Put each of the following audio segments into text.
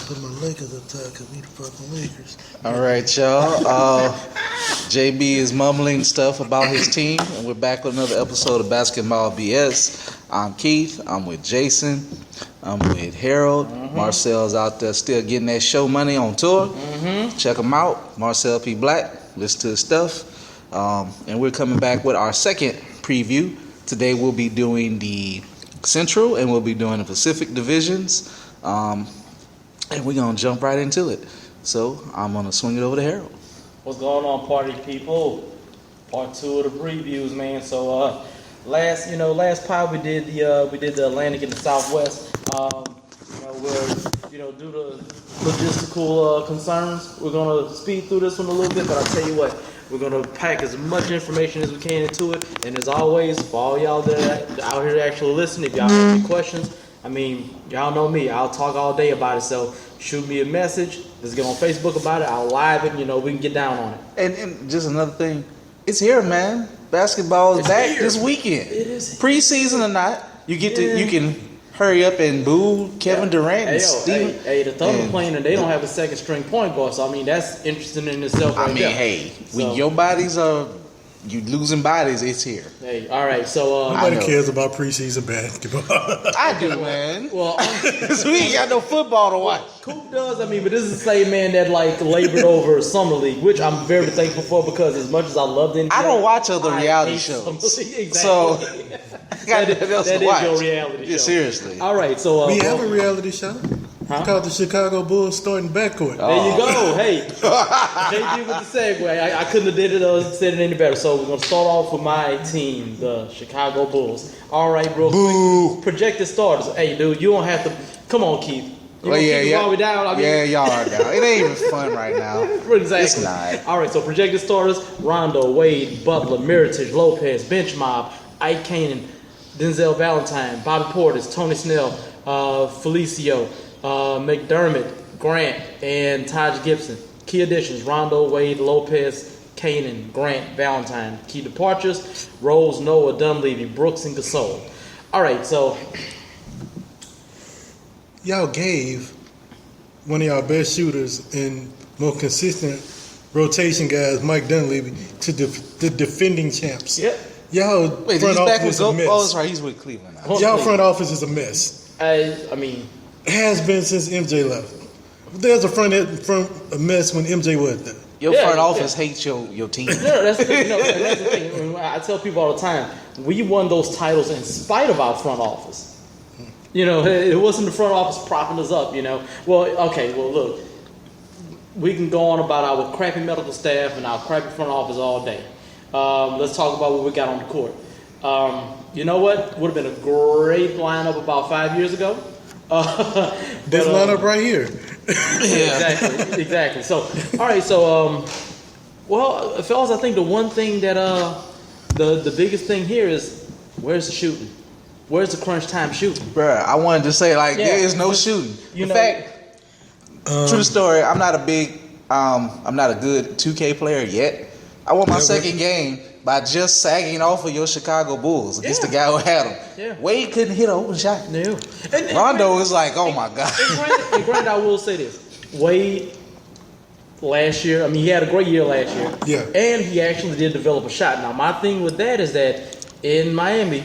put my Lakers up top because we the fucking Lakers. All right, y'all. JB is mumbling stuff about his team, and we're back with another episode of Basketball BS. I'm Keith. I'm with Jason. I'm with Harold. Marcel's out there still getting that show money on tour. Check him out. Marcel P. Black. Listen to his stuff. And we're coming back with our second preview. Today we'll be doing the Central and we'll be doing the Pacific divisions. And we're going to jump right into it. So I'm going to swing it over to Harold. What's going on, party people? Part 2 of the previews, man. So last pod we did the Atlantic and the Southwest. Due to logistical concerns, we're gonna speed through this one a little bit. But I'll tell you what, we're gonna pack as much information as we can into it. And as always, for all y'all that are out here actually listening, if y'all have any questions, I mean, y'all know me. I'll talk all day about it. So shoot me a message. Let's get on Facebook about it. I'll live it. We can get down on it. And just another thing, it's here, man. Basketball is back this weekend. It is preseason or not. You get to you can hurry up and boo Kevin Durant and Steven. Hey, the Thunder playing and they don't have a second string point guard. So I mean that's interesting in itself. When your bodies are you losing bodies, it's here. Hey, all right. So nobody cares about preseason basketball. I do, man. Well, we ain't got no football to watch. Coop does. but this is the same man that labored over Summer League, which I'm very thankful for because as much as I love the NBA, I don't watch other reality shows. Exactly. So that is your reality show. Yeah, seriously. All right. So we have a reality show. It's called the Chicago Bulls starting backcourt. There you go. Hey, JB with the segue. I couldn't have did it or said it any better. So we're gonna start off with my team, the Chicago Bulls. All right, real quick. Projected starters. Hey, dude, you don't have to. Come on, Keith. While we down? Y'all are down. It ain't even fun right now. Exactly. It's not. All right, so projected starters: Rondo, Wade, Butler, Mirotic, Lopez, Bench Mob, Ike Canaan, Denzel Valentine, Bobby Portis, Tony Snell, Felicio, McDermott, Grant, and Taj Gibson. Key additions: Rondo, Wade, Lopez, Canaan, Grant, Valentine. Key departures: Rose, Noah, Dunleavy, Brooks, and Gasol. All right, so y'all gave one of y'all best shooters and more consistent rotation guys, Mike Dunleavy, to the defending champs. Yep. Y'all Wait, front he's back office with is a mess. Oh, that's right. He's with Cleveland now. Y'all front office is a mess. I mean, has been since MJ left. There's a a mess when MJ was there. Your front office hates your team. No, that's the thing. That's the thing. I tell people all the time, we won those titles in spite of our front office. It wasn't the front office propping us up. Well, okay. Well, look, we can go on about our crappy medical staff and our crappy front office all day. Let's talk about what we got on the court. You know what? Would have been a great lineup about 5 years ago. This lineup right here. Exactly. So, all right. So, fellas, I think the one thing that the biggest thing here is where's the shooting? Where's the crunch time shooting? Bruh, I wanted to say there is no shooting. In fact, true story. I'm not a good 2K player yet. I won my second game by just sagging off of your Chicago Bulls against the guy who had him. Yeah. Wade couldn't hit an open shot. No. Rondo was like, oh my God. And granted, I will say this. Wade, last year, he had a great year last year. Yeah. And he actually did develop a shot. Now, my thing with that is that in Miami,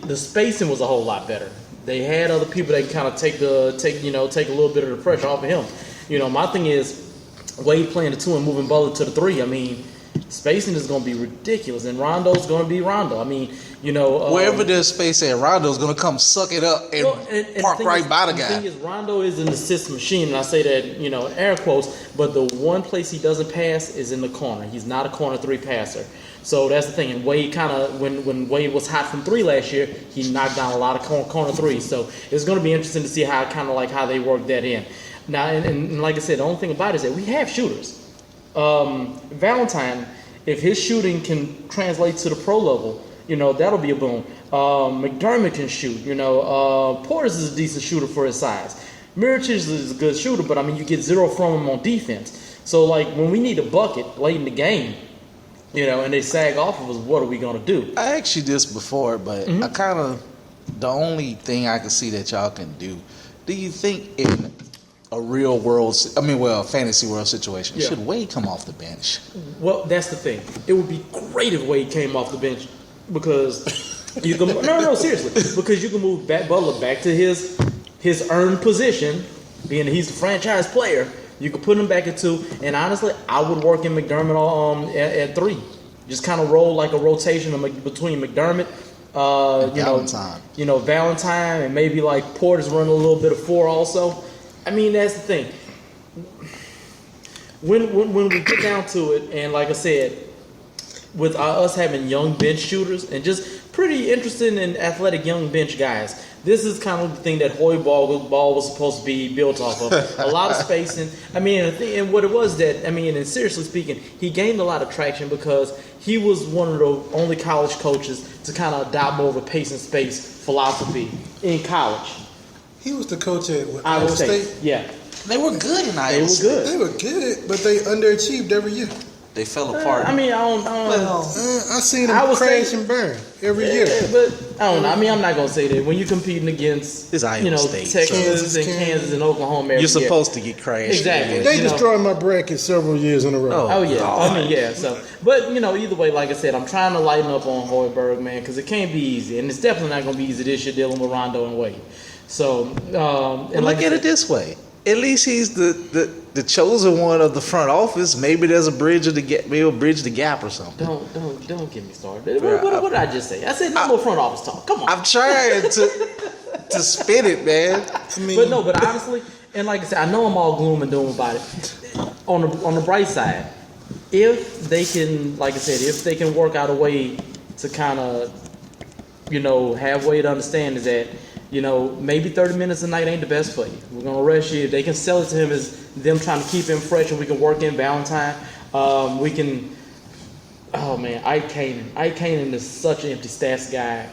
the spacing was a whole lot better. They had other people that kind of take a little bit of the pressure off of him. My thing is Wade playing the 2 and moving Butler to the 3. Spacing is going to be ridiculous, and Rondo's going to be Rondo. Wherever there's space at, Rondo's going to come suck it up and park right by the guy. The thing is, Rondo is an assist machine, and I say that, air quotes, but the one place he doesn't pass is in the corner. He's not a corner 3 passer. So that's the thing. And Wade when Wade was hot from 3 last year, he knocked down a lot of corner 3s. So it's going to be interesting to see how they work that in. Now, and like I said, the only thing about it is that we have shooters. Valentine, if his shooting can translate to the pro level, that'll be a boom. McDermott can shoot. Portis is a decent shooter for his size. Mirotic is a good shooter, but you get 0 from him on defense. So when we need a bucket late in the game, and they sag off of us, what are we gonna do? I asked you this before, but the only thing I can see that y'all can do. Do you think in a fantasy world situation, should Wade come off the bench? Well, that's the thing. It would be great if Wade came off the bench because you can seriously, because you can move Butler back to his earned position, being that he's the franchise player. You could put him back at 2, and honestly, I would work in McDermott at 3. Just kind of roll like a rotation between McDermott, Valentine, and maybe like Porter's running a little bit of 4 also. I mean, that's the thing. When we get down to it, and like I said, with us having young bench shooters and just pretty interesting and athletic young bench guys, this is kind of the thing that Hoy ball was supposed to be built off of. A lot of spacing. I mean, and what it was that, I mean, and seriously speaking, he gained a lot of traction because he was one of the only college coaches to kind of adopt more of a pace and space philosophy in college. He was the coach at Iowa State. Yeah. They were good in Iowa State. They were good, but they underachieved every year. They fell apart. I mean, I don't I seen them crash and burn every year. But I don't know. I mean, I'm not gonna say that when you're competing against State, Texas and Kansas and Oklahoma, every you're supposed year. to get crashed. Exactly. They destroyed my bracket several years in a row. Oh yeah. I mean, yeah. So, but either way, like I said, I'm trying to lighten up on Hoiberg, man, because it can't be easy, and it's definitely not gonna be easy this year dealing with Rondo and Wade. So, and look at it this way. At least he's the chosen one of the front office. Maybe there's a bridge of the gap. Maybe bridge the gap or something. Don't get me started. What did I just say? I said no more front office talk. Come on. I'm trying to spin it, man. But honestly, and like I said, I know I'm all gloom and doom about it. On the bright side, if they can, like I said, if they can work out a way to kind of, have way to understand is that. Maybe 30 minutes a night ain't the best for you. We're going to rush you. If they can sell it to him as them trying to keep him fresh and we can work in Valentine, we can... Oh, man, Ike Kanan is such an empty stats guy.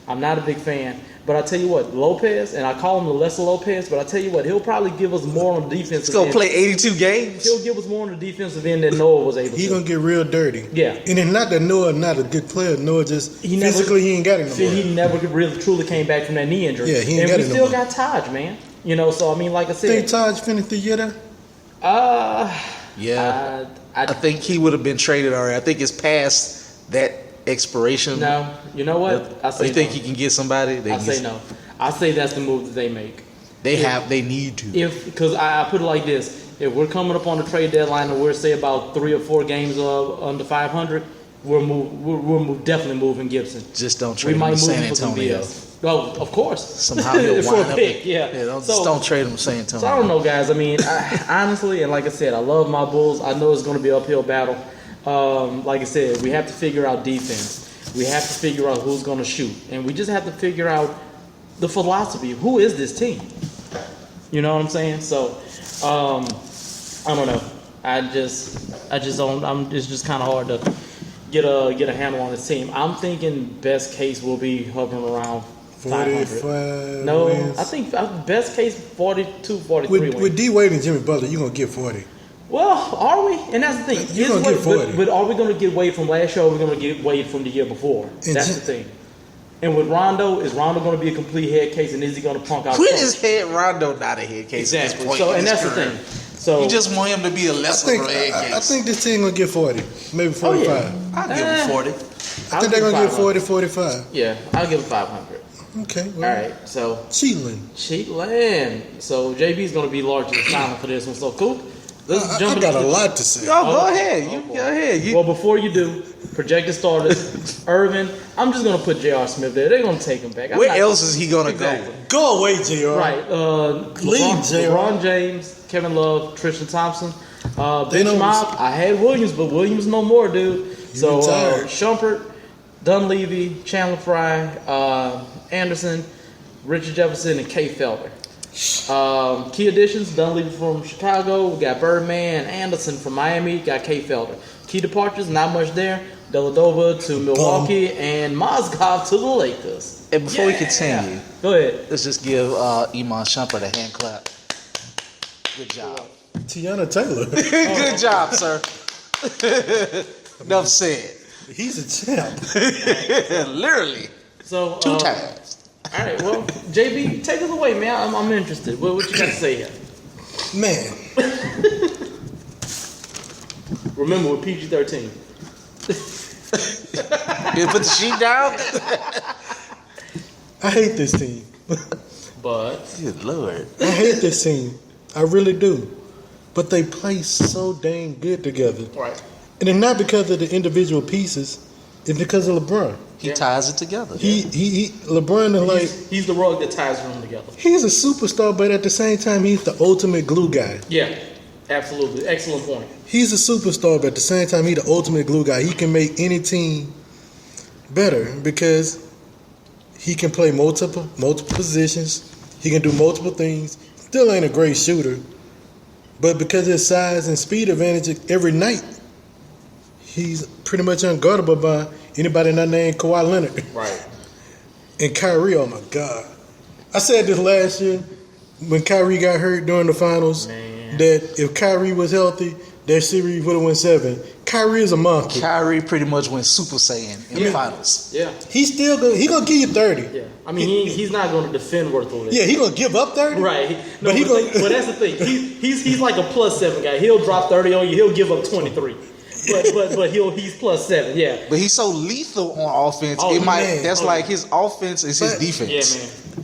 I'm not a big fan. But I tell you what, Lopez, and I call him the lesser Lopez, but I tell you what, he'll probably give us more on the defensive end. He's going to play 82 games? He'll give us more on the defensive end than Noah was able to. He's going to get real dirty. Yeah. And it's not that Noah not a good player. Noah just, he ain't got it no more. He never really truly came back from that knee injury. Yeah, he ain't got it no more. And we still got Taj, man. So I mean, like I said. Think Taj finished the year there? Yeah. I think he would have been traded already. I think it's past that expiration. No. You know what? I say you think he can get somebody? I say no. I say that's the move that they make. They need to. Because I put it like this: if we're coming up on the trade deadline and we're say about 3 or 4 games under 500, we're definitely moving Gibson. Just don't trade him to San Antonio. Oh, of course. Somehow he'll for wind a pick, up. Don't trade him to San Antonio. So I don't know, guys. I mean, honestly, and like I said, I love my Bulls. I know it's going to be an uphill battle. Like I said, we have to figure out defense. We have to figure out who's going to shoot, and we just have to figure out the philosophy. Who is this team? You know what I'm saying? So, I don't know. I just don't. It's just kind of hard to get a handle on this team. I'm thinking best case will be hovering around 500. No, wins. I think best case 42, 43 wins. With D Wade and Jimmy Butler, you're gonna get 40. Well, are we? And that's the thing. You're going to get 40. But are we going to get Wade from last year or are we going to get Wade from the year before? That's the thing. And with Rondo, is Rondo going to be a complete head case and is he going to punk out? When is Rondo not a head case at this point? So, and that's the thing. So you just want him to be a lesser head case. I think this team going to get 40. Maybe 45. Oh, yeah. I'll give him 40. I think they're going to get 40, 45. Yeah, I'll give him 500. Okay. Well, all right, so Cheat land. So JB's going to be largely silent for this one. So cool. I got a lot to say. Go ahead. Go ahead. Well, before you do, projected starters, Irvin. I'm just gonna put J.R. Smith there. They're gonna take him back. Where else is he gonna go? Go away, J.R. Right. LeBron James, Kevin Love, Tristan Thompson. Bench mob. I had Williams, but Williams no more, dude. So Shumpert, Dunleavy, Chandler Fry, Anderson, Richard Jefferson, and Kay Felder. Key additions: Dunleavy from Chicago. We got Birdman, Anderson from Miami. Got Kay Felder. Key departures: not much there. Deladova to Milwaukee and Mozgov to the Lakers. And before we continue, go ahead. Let's just give Iman Shumpert a hand clap. Good job, Tiana Taylor. Good job, sir. Enough said. He's a champ. Literally. So 2 times. All right, well, JB, take us away, man. I'm interested. What you got to say here? Man, Remember, with PG-13. You put the sheet down. I hate this team. But Good Lord. I hate this team. I really do. But they play so dang good together. right, And it's not because of the individual pieces. It's because of LeBron. He ties it together. LeBron is like, he's the rug that ties the room together. he's a superstar, but at the same time, he's the ultimate glue guy. Yeah, absolutely, excellent point. He's a superstar, but at the same time, he's the ultimate glue guy. He can make any team better because he can play multiple positions. He can do multiple things. Still ain't a great shooter, but because of his size and speed advantage every night, he's pretty much unguardable by anybody not named Kawhi Leonard. Right. And Kyrie, oh my God. I said this last year when Kyrie got hurt during the finals, Man. that if Kyrie was healthy, that series would have won 7. Kyrie is a monster. Kyrie pretty much went Super Saiyan in the finals. Yeah. He's still going he gonna give you 30. Yeah. I mean, he's not going to defend worth of it. Yeah, he gonna give up 30. Right. No, But he gonna- but that's the thing. He's like a +7 guy. He'll drop 30 on you. He'll give up 23. But he's +7. Yeah. But he's so lethal on offense. Oh, man. That's Oh, like his offense is his But- defense.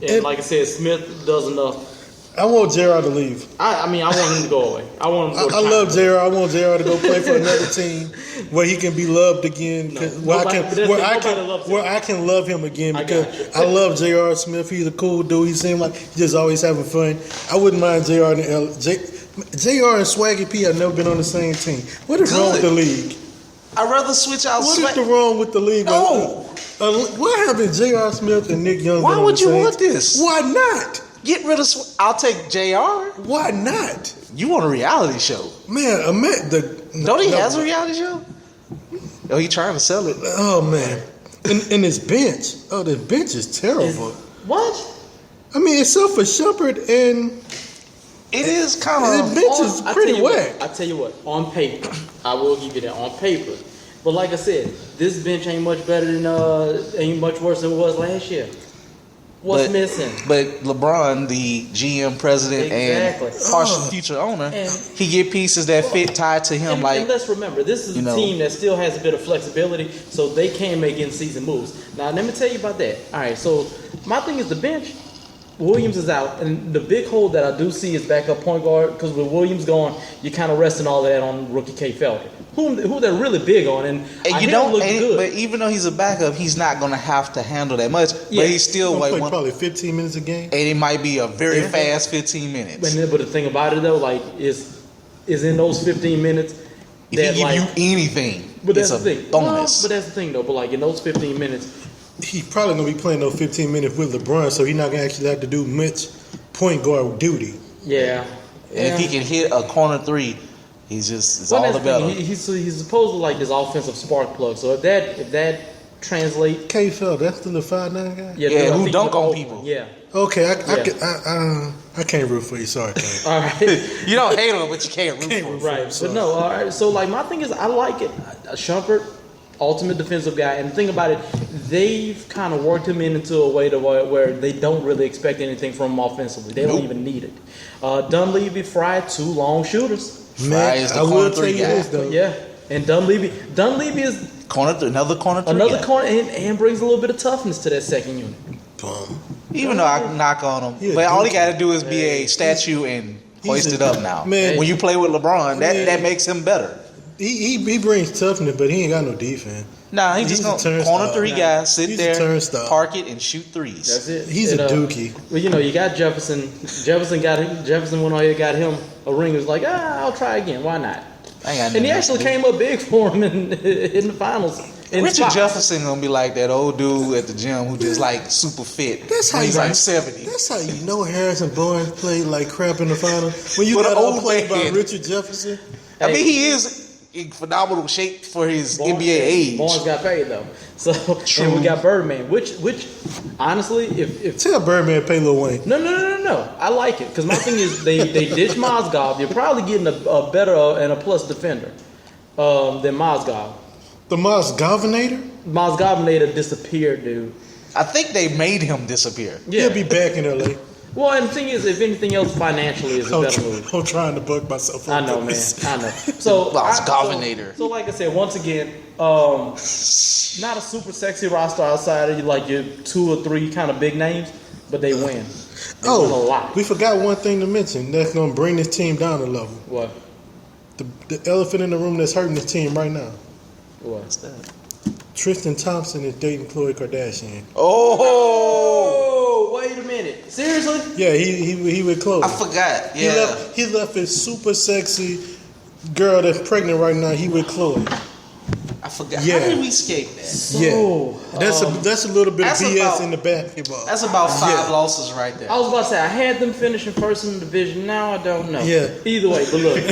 Yeah, man. And like I said, Smith does enough. I want JR to leave. I mean, I want him to go away. I want him to go. I love JR. I want JR to go play for another team where he can be loved again. No. Where Nobody- but that's- nobody loves him. where I can love him again I because got you. I love JR Smith. He's a cool dude. He seems like he's just always having fun. I wouldn't mind JR and JR and Swaggy P have never been on the same team. What is wrong with the league? I'd rather switch out. What is the wrong with the league? No. What happened? J.R. Smith and Nick Young. Why been on would the you same- want this? Why not? Get rid of. I'll take JR. Why not? You want a reality show? Man, Don't he has a reality show? Oh, he trying to sell it. Oh man, and his bench. Oh, the bench is terrible. What? I mean, except for Shumpert and It is kind the of. bench is I pretty tell you what, whack. I tell you what, on paper, I will give you that on paper. But like I said, this bench ain't much better than ain't much worse than it was last year. What's missing? But LeBron, the GM, president, Exactly. and partial future owner, And- he get pieces that fit tied to him. And let's remember, this is you a know. team that still has a bit of flexibility, so they can make in-season moves. Now, let me tell you about that. All right, so my thing is the bench. Williams is out, and the big hole that I do see is backup point guard, because with Williams gone, you're kind of resting all of that on rookie K. Felder, who they're really big on, and I you hear don't. him look And, good. but even though he's a backup, he's not going to have to handle that much. Yeah. But he's still He's gonna play one, probably 15 minutes a game. and it might be a very Yeah. fast 15 minutes. But the thing about it though, like, is in those 15 minutes If that he give like, you anything, but that's it's the a thing. bonus. Well, but that's the thing though. But like in those 15 minutes, He's probably gonna be playing those 15 minutes with LeBron, so he's not gonna actually have to do much point guard duty. yeah. And if he can hit a corner three, it's Well, all that's the the thing. better. He's supposed to like this offensive spark plug. So if that translates, K. Phil, that's the 5'9" guy. Yeah, I who think dunk he's on open. people. Yeah. Okay, Yeah. I can't root for you. Sorry, K. All right. You don't hate him, but you can't root Can't for root him. for him. Right, Sorry. but no, all right. So like my thing is, I like it. Shumpert, ultimate defensive guy, and the thing about it, they've kind of worked him into a way to where they don't really expect anything from him offensively. They don't even need it. Dunleavy, Fry, 2 long shooters. Fry is the I will corner tell three you guy. this though. Yeah, and Dunleavy is Another corner three another guy. corner and brings a little bit of toughness to that second unit. Bum. Even though I can knock on him, Yeah, but all he dude. got to do is be a statue and hoist a- it up now. man. When you play with LeBron, Man. that makes him better. He brings toughness, but he ain't got no defense. Nah, he He's just a gonna turnstile. corner three guy, sit He's a there, turnstile. park it, and shoot threes. That's it. He's And, a dookie. Well, you know, you got Jefferson. Jefferson went on here, got him a ring. He was like, I'll try again. Why not? I ain't got And he nothing actually to do. came up big for him in the finals. In Richard spots. Jefferson gonna be like that old dude at the gym who just like super fit. That's how he's you like know- 70. That's how you know Harrison Barnes played like crap in the finals. When you But got an old outplayed by man. Richard Jefferson. I mean, he is in phenomenal shape for his Barnes- NBA age. Barnes got paid though. So True. and we got Birdman, which honestly, if Tell Birdman pay Lil Wayne. no, I like it because my thing is they ditch Mozgov. You're probably getting a better and a plus defender than Mozgov. The Mozgovinator? Mozgov disappeared, dude. I think they made him disappear. Yeah. He'll be back in LA. Well, and the thing is, if anything else, financially is a better move. I'm trying to bug myself. I know, man. I know. So, So, like I said, once again, not a super sexy roster outside of like your 2 or 3 kind of big names, but they win. They win a lot. We forgot one thing to mention that's going to bring this team down a level. What? The elephant in the room that's hurting this team right now. What's that? Tristan Thompson is dating Khloe Kardashian. Oh, wait a minute. Seriously? Yeah, he with Khloe. I forgot. Yeah. He left his super sexy girl that's pregnant right now. He with Khloe. I forgot. Yeah. How did we escape that? That's a little bit of BS about, in the basketball. That's about 5 losses right there. I was about to say I had them finishing first in the division. Now I don't know. Yeah. Either way, but look,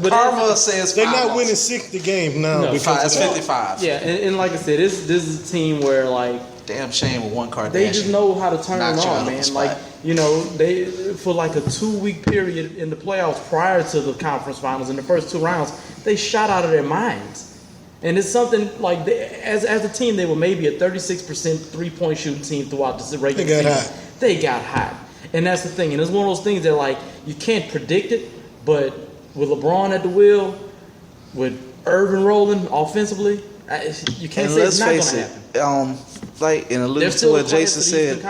but Karma says they're 5 not losses. winning 60 games now. No, because It's 55. Yeah, and like I said, this is a team where like Damn shame with one Kardashian. they just know how to turn it Knocked you out on, of the man. spot. Like they for like a 2-week period in the playoffs prior to the conference finals in the first 2 rounds, they shot out of their minds. And it's something like as a team, they were maybe a 36% 3-point shooting team throughout the regular season. They got hot, and that's the thing. And it's one of those things that like you can't predict it, but with LeBron at the wheel, with Irvin rolling offensively, you can't say it's not going to happen. Like and alluding to what Jason said,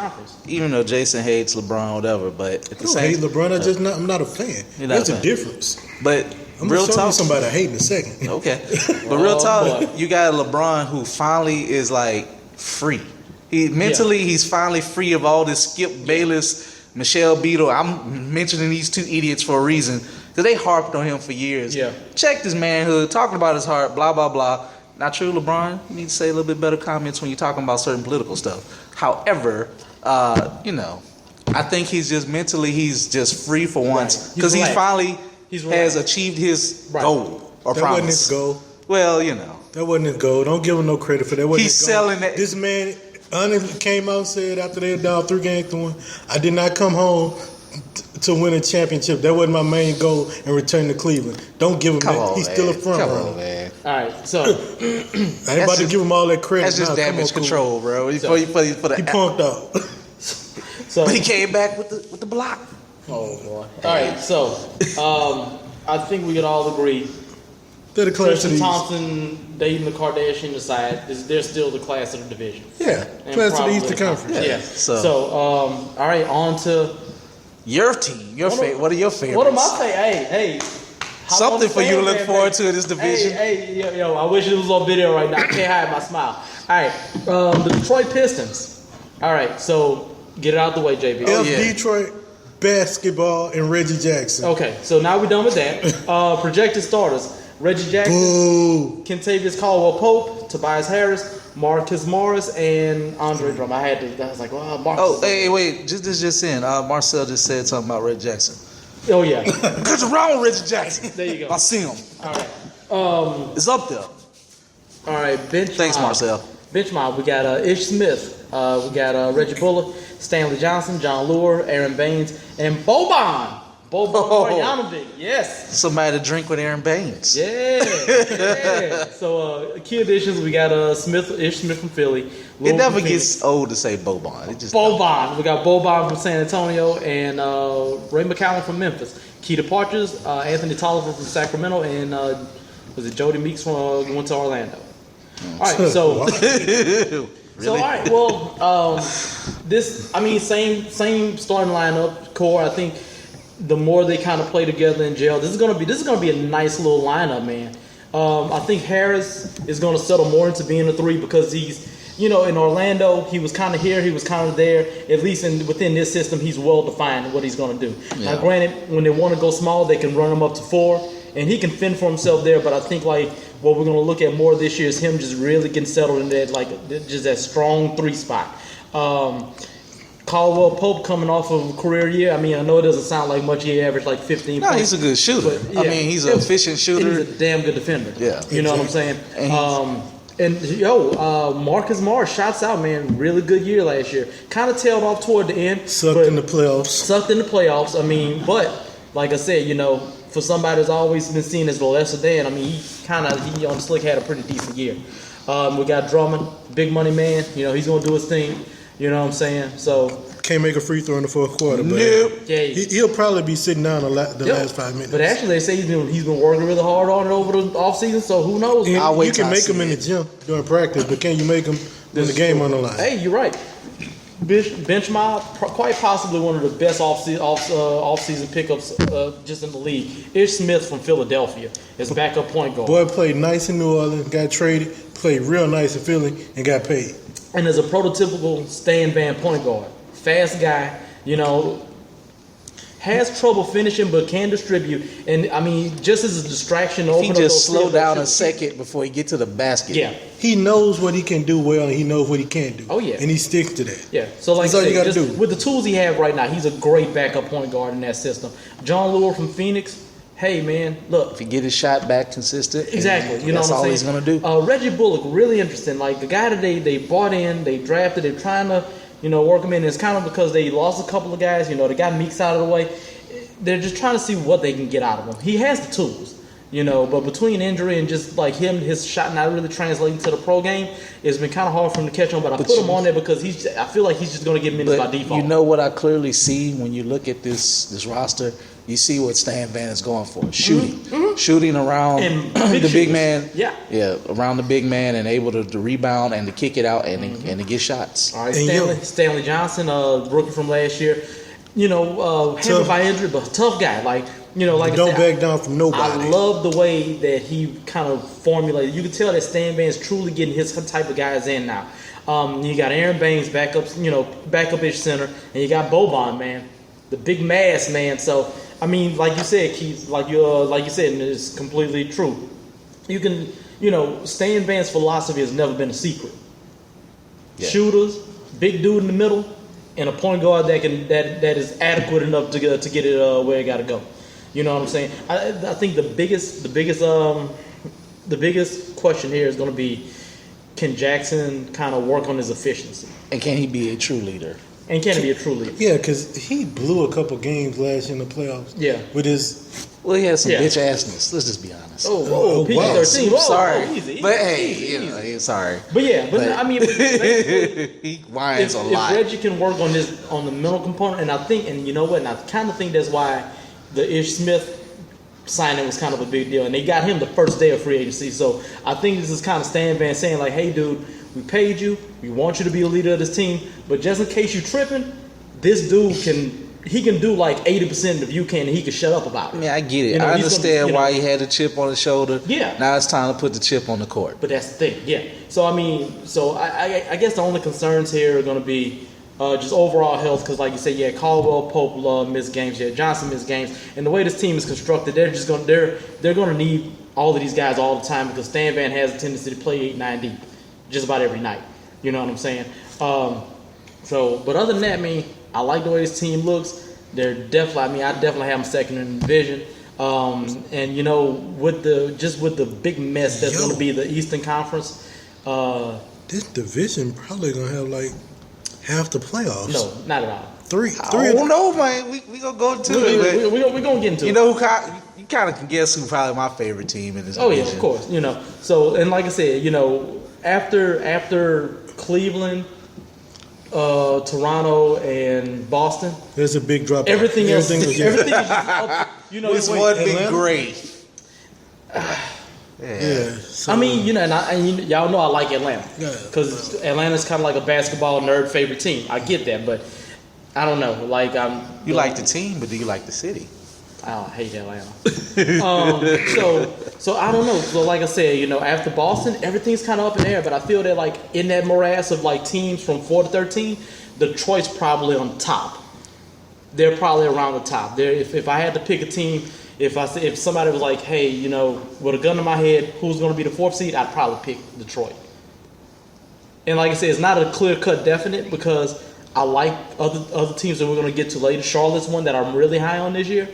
even though Jason hates LeBron, whatever, but at the same, hate LeBron. I'm not a fan. There's a difference. But I'm real gonna show talk, you somebody I hate in a second. Okay, but real talk, you got LeBron who finally is like free. He's finally free of all this Skip Bayless, Michelle Beadle. I'm mentioning these 2 idiots for a reason because they harped on him for years. Yeah, checked his manhood, talking about his heart, blah blah blah. Not true, LeBron. You need to say a little bit better comments when you're talking about certain political stuff. However, I think he's just mentally he's just free for once because he finally has achieved his goal or that promise. Wasn't his goal. Well, that wasn't his goal. Don't give him no credit for that. Wasn't he's his goal. selling that. This man honestly came out and said after they were down 3-1, I did not come home to win a championship. That wasn't my main goal and return to Cleveland. Don't give him that. He's still a front runner. Man. All right, so I ain't about to give him all that credit. That's just damage control, bro. He punked out. So but he came back with the block. Oh boy! All right, so I think we could all agree. They're the class of Tristan the Thompson dating the Kardashian aside, they're still the class of the division. Yeah, class of the Eastern Conference. Yeah. So all right, on to your team. What are your favorites? What am I saying? Hey. Something for you to look forward to in this division. Hey, yo, I wish it was on video right now. I can't hide my smile. All right, the Detroit Pistons. All right, so get it out the way, JB. Detroit, basketball, and Reggie Jackson. Okay, so now we're done with that. Projected starters. Reggie Jackson, Kentavious Caldwell-Pope, Tobias Harris, Marcus Morris, and Andre Drummond. I was like, well, Marcus. Oh, hey, wait, just in. Marcel just said something about Reggie Jackson. Oh, yeah. What's wrong with Reggie Jackson? There you go. I see him. All right. It's up there. All right, bench. Thanks, Marcel. Bench mob. We got Ish Smith. We got Reggie Bullock, Stanley Johnson, John Lure, Aaron Baines, and Boban. Marjanovic. Yes. Somebody to drink with Aaron Baines. Yeah. So key additions. We got Ish Smith from Philly. It never gets old to say Boban. It just Boban. We got Boban from San Antonio and Ray McCallum from Memphis. Key departures: Anthony Tolliver from Sacramento and was it Jody Meeks from went to Orlando. All right, so really? So all right, well, same starting lineup core. I think the more they kind of play together and gel, this is gonna be a nice little lineup, man. I think Harris is gonna settle more into being a 3 because he's, in Orlando, he was kind of here, he was kind of there. At least within this system, he's well defined what he's gonna do. Yeah. Now, granted, when they want to go small, they can run him up to 4, and he can fend for himself there. But I think like what we're gonna look at more this year is him just really getting settled in that just that strong 3 spot. Caldwell Pope coming off of a career year. I mean, I know it doesn't sound like much. He averaged like 15 points. No, he's a good shooter. But, yeah, he's an efficient shooter. He's a damn good defender. Yeah. You know what I'm saying? Marcus Morris, shouts out, man. Really good year last year. Kind of tailed off toward the end. Sucked in the playoffs. I mean, but like I said, for somebody that's always been seen as the lesser than, I mean, he on slick had a pretty decent year. We got Drummond, big money man. He's going to do his thing. You know what I'm saying? So can't make a free throw in the fourth quarter. But Nope. Yeah, he'll probably be sitting down the last 5 minutes. But actually, they say he's been working really hard on it over the offseason, so who knows? And I'll wait you till can I make see them in the it. gym during practice, but can you make them when the game on the line? Hey, you're right. Bench mob, quite possibly one of the best off-season pickups just in the league. Ish Smith from Philadelphia is backup point guard. Boy played nice in New Orleans, got traded, played real nice in Philly, and got paid. And is a prototypical Stan Van point guard. Fast guy, has trouble finishing but can distribute. And, I mean, just as a distraction to If open he up those just slow field down a goals. second before he get to the basket. Yeah. He knows what he can do well, and he knows what he can't do. Oh, yeah. And he sticks to that. Yeah, so like That's all I you said, gotta just do. with the tools he have right now, he's a great backup point guard in that system. John Lure from Phoenix, hey man, look, If he get his shot back consistent, exactly, you know that's what I'm all saying? he's gonna do. Reggie Bullock, really interesting. Like the guy that they bought in, they drafted, they're trying to work him in. It's kind of because they lost a couple of guys. They got Meeks out of the way. They're just trying to see what they can get out of him. He has the tools. But between injury and just like his shot not really translating to the pro game, it's been kind of hard for him to catch on. But I put him on there because I feel like he's just going to get minutes by But default. you know what I clearly see when you look at this roster? You see what Stan Van is going for. Shooting. Shooting around And the big shooters. man. Yeah. Yeah, around the big man and able to rebound and to kick it out and to get shots. All right, And Stanley Johnson, rookie from last year. Hampered Tough. by injury, but tough guy. Like I Don't said, back down from nobody. I love the way that he kind of formulated. You can tell that Stan Van's truly getting his type of guys in now. You got Aaron Baines, backup-ish center, and you got Boban, man, the big mass, man. So I mean, like you said, Keith, like you said, and it's completely true. You can, Stan Van's philosophy has never been a secret. Yeah. Shooters, big dude in the middle, and a point guard that is adequate enough to get it where it got to go. You know what I'm saying? I think the biggest question here is going to be, can Jackson kind of work on his efficiency, And can he be a true leader? and can he be a true leader? Yeah, because he blew a couple games last year in the playoffs. Yeah. With his Well, he has some Yeah. bitch assness. Let's just be honest. Oh, wow. PG-13. Whoa, sorry, easy, but easy, hey, easy. sorry. But yeah, but I mean, basically, He whines if a lot. Reggie can work on the mental component, and I think, and you know what, and I kind of think that's why the Ish Smith signing was kind of a big deal, and they got him the first day of free agency. So I think this is kind of Stan Van saying like, hey, dude, we paid you, we want you to be a leader of this team, but just in case you tripping, this dude can do like 80% if you can, and he can shut up about it. I mean, I get it. You know, I he's understand gonna- why he had a chip on his shoulder. Yeah. Now it's time to put the chip on the court. But that's the thing, yeah. So I mean, I guess the only concerns here are going to be just overall health, because like you said, yeah, Caldwell Pope missed games, yeah, Johnson missed games, and the way this team is constructed, they're going to need all of these guys all the time, because Stan Van has a tendency to play 8-9 deep, just about every night. You know what I'm saying? But other than that, I mean, I like the way this team looks. I definitely have them second in the division. And with the big mess that's going to be the Eastern Conference. this division probably gonna have like half the playoffs. No, not at all. Three. I don't know, man. We gonna go into it. But We're going to get into you it. know, you kind of can guess who probably my favorite team in this Oh, yeah, division. of course. So, and like I said, after Cleveland, Toronto, and Boston, There's a big drop. everything else is is just up. This wait, one been Atlanta? great. Yeah. So, I mean, and y'all know I like Atlanta, Yeah. because Atlanta's kind of like a basketball nerd favorite team. I get that, but I don't know. Like You like the team, but do you like the city? I hate Atlanta. So I don't know. So like I said, after Boston, everything's kind of up in the air. But I feel that like in that morass of like teams from 4 to 13, Detroit's probably on top. They're probably around the top. If I had to pick a team, if somebody was like, hey, with a gun to my head, who's going to be the 4th seed? I'd probably pick Detroit. And like I said, it's not a clear-cut definite, because I like other teams that we're going to get to later. Charlotte's one that I'm really high on this year.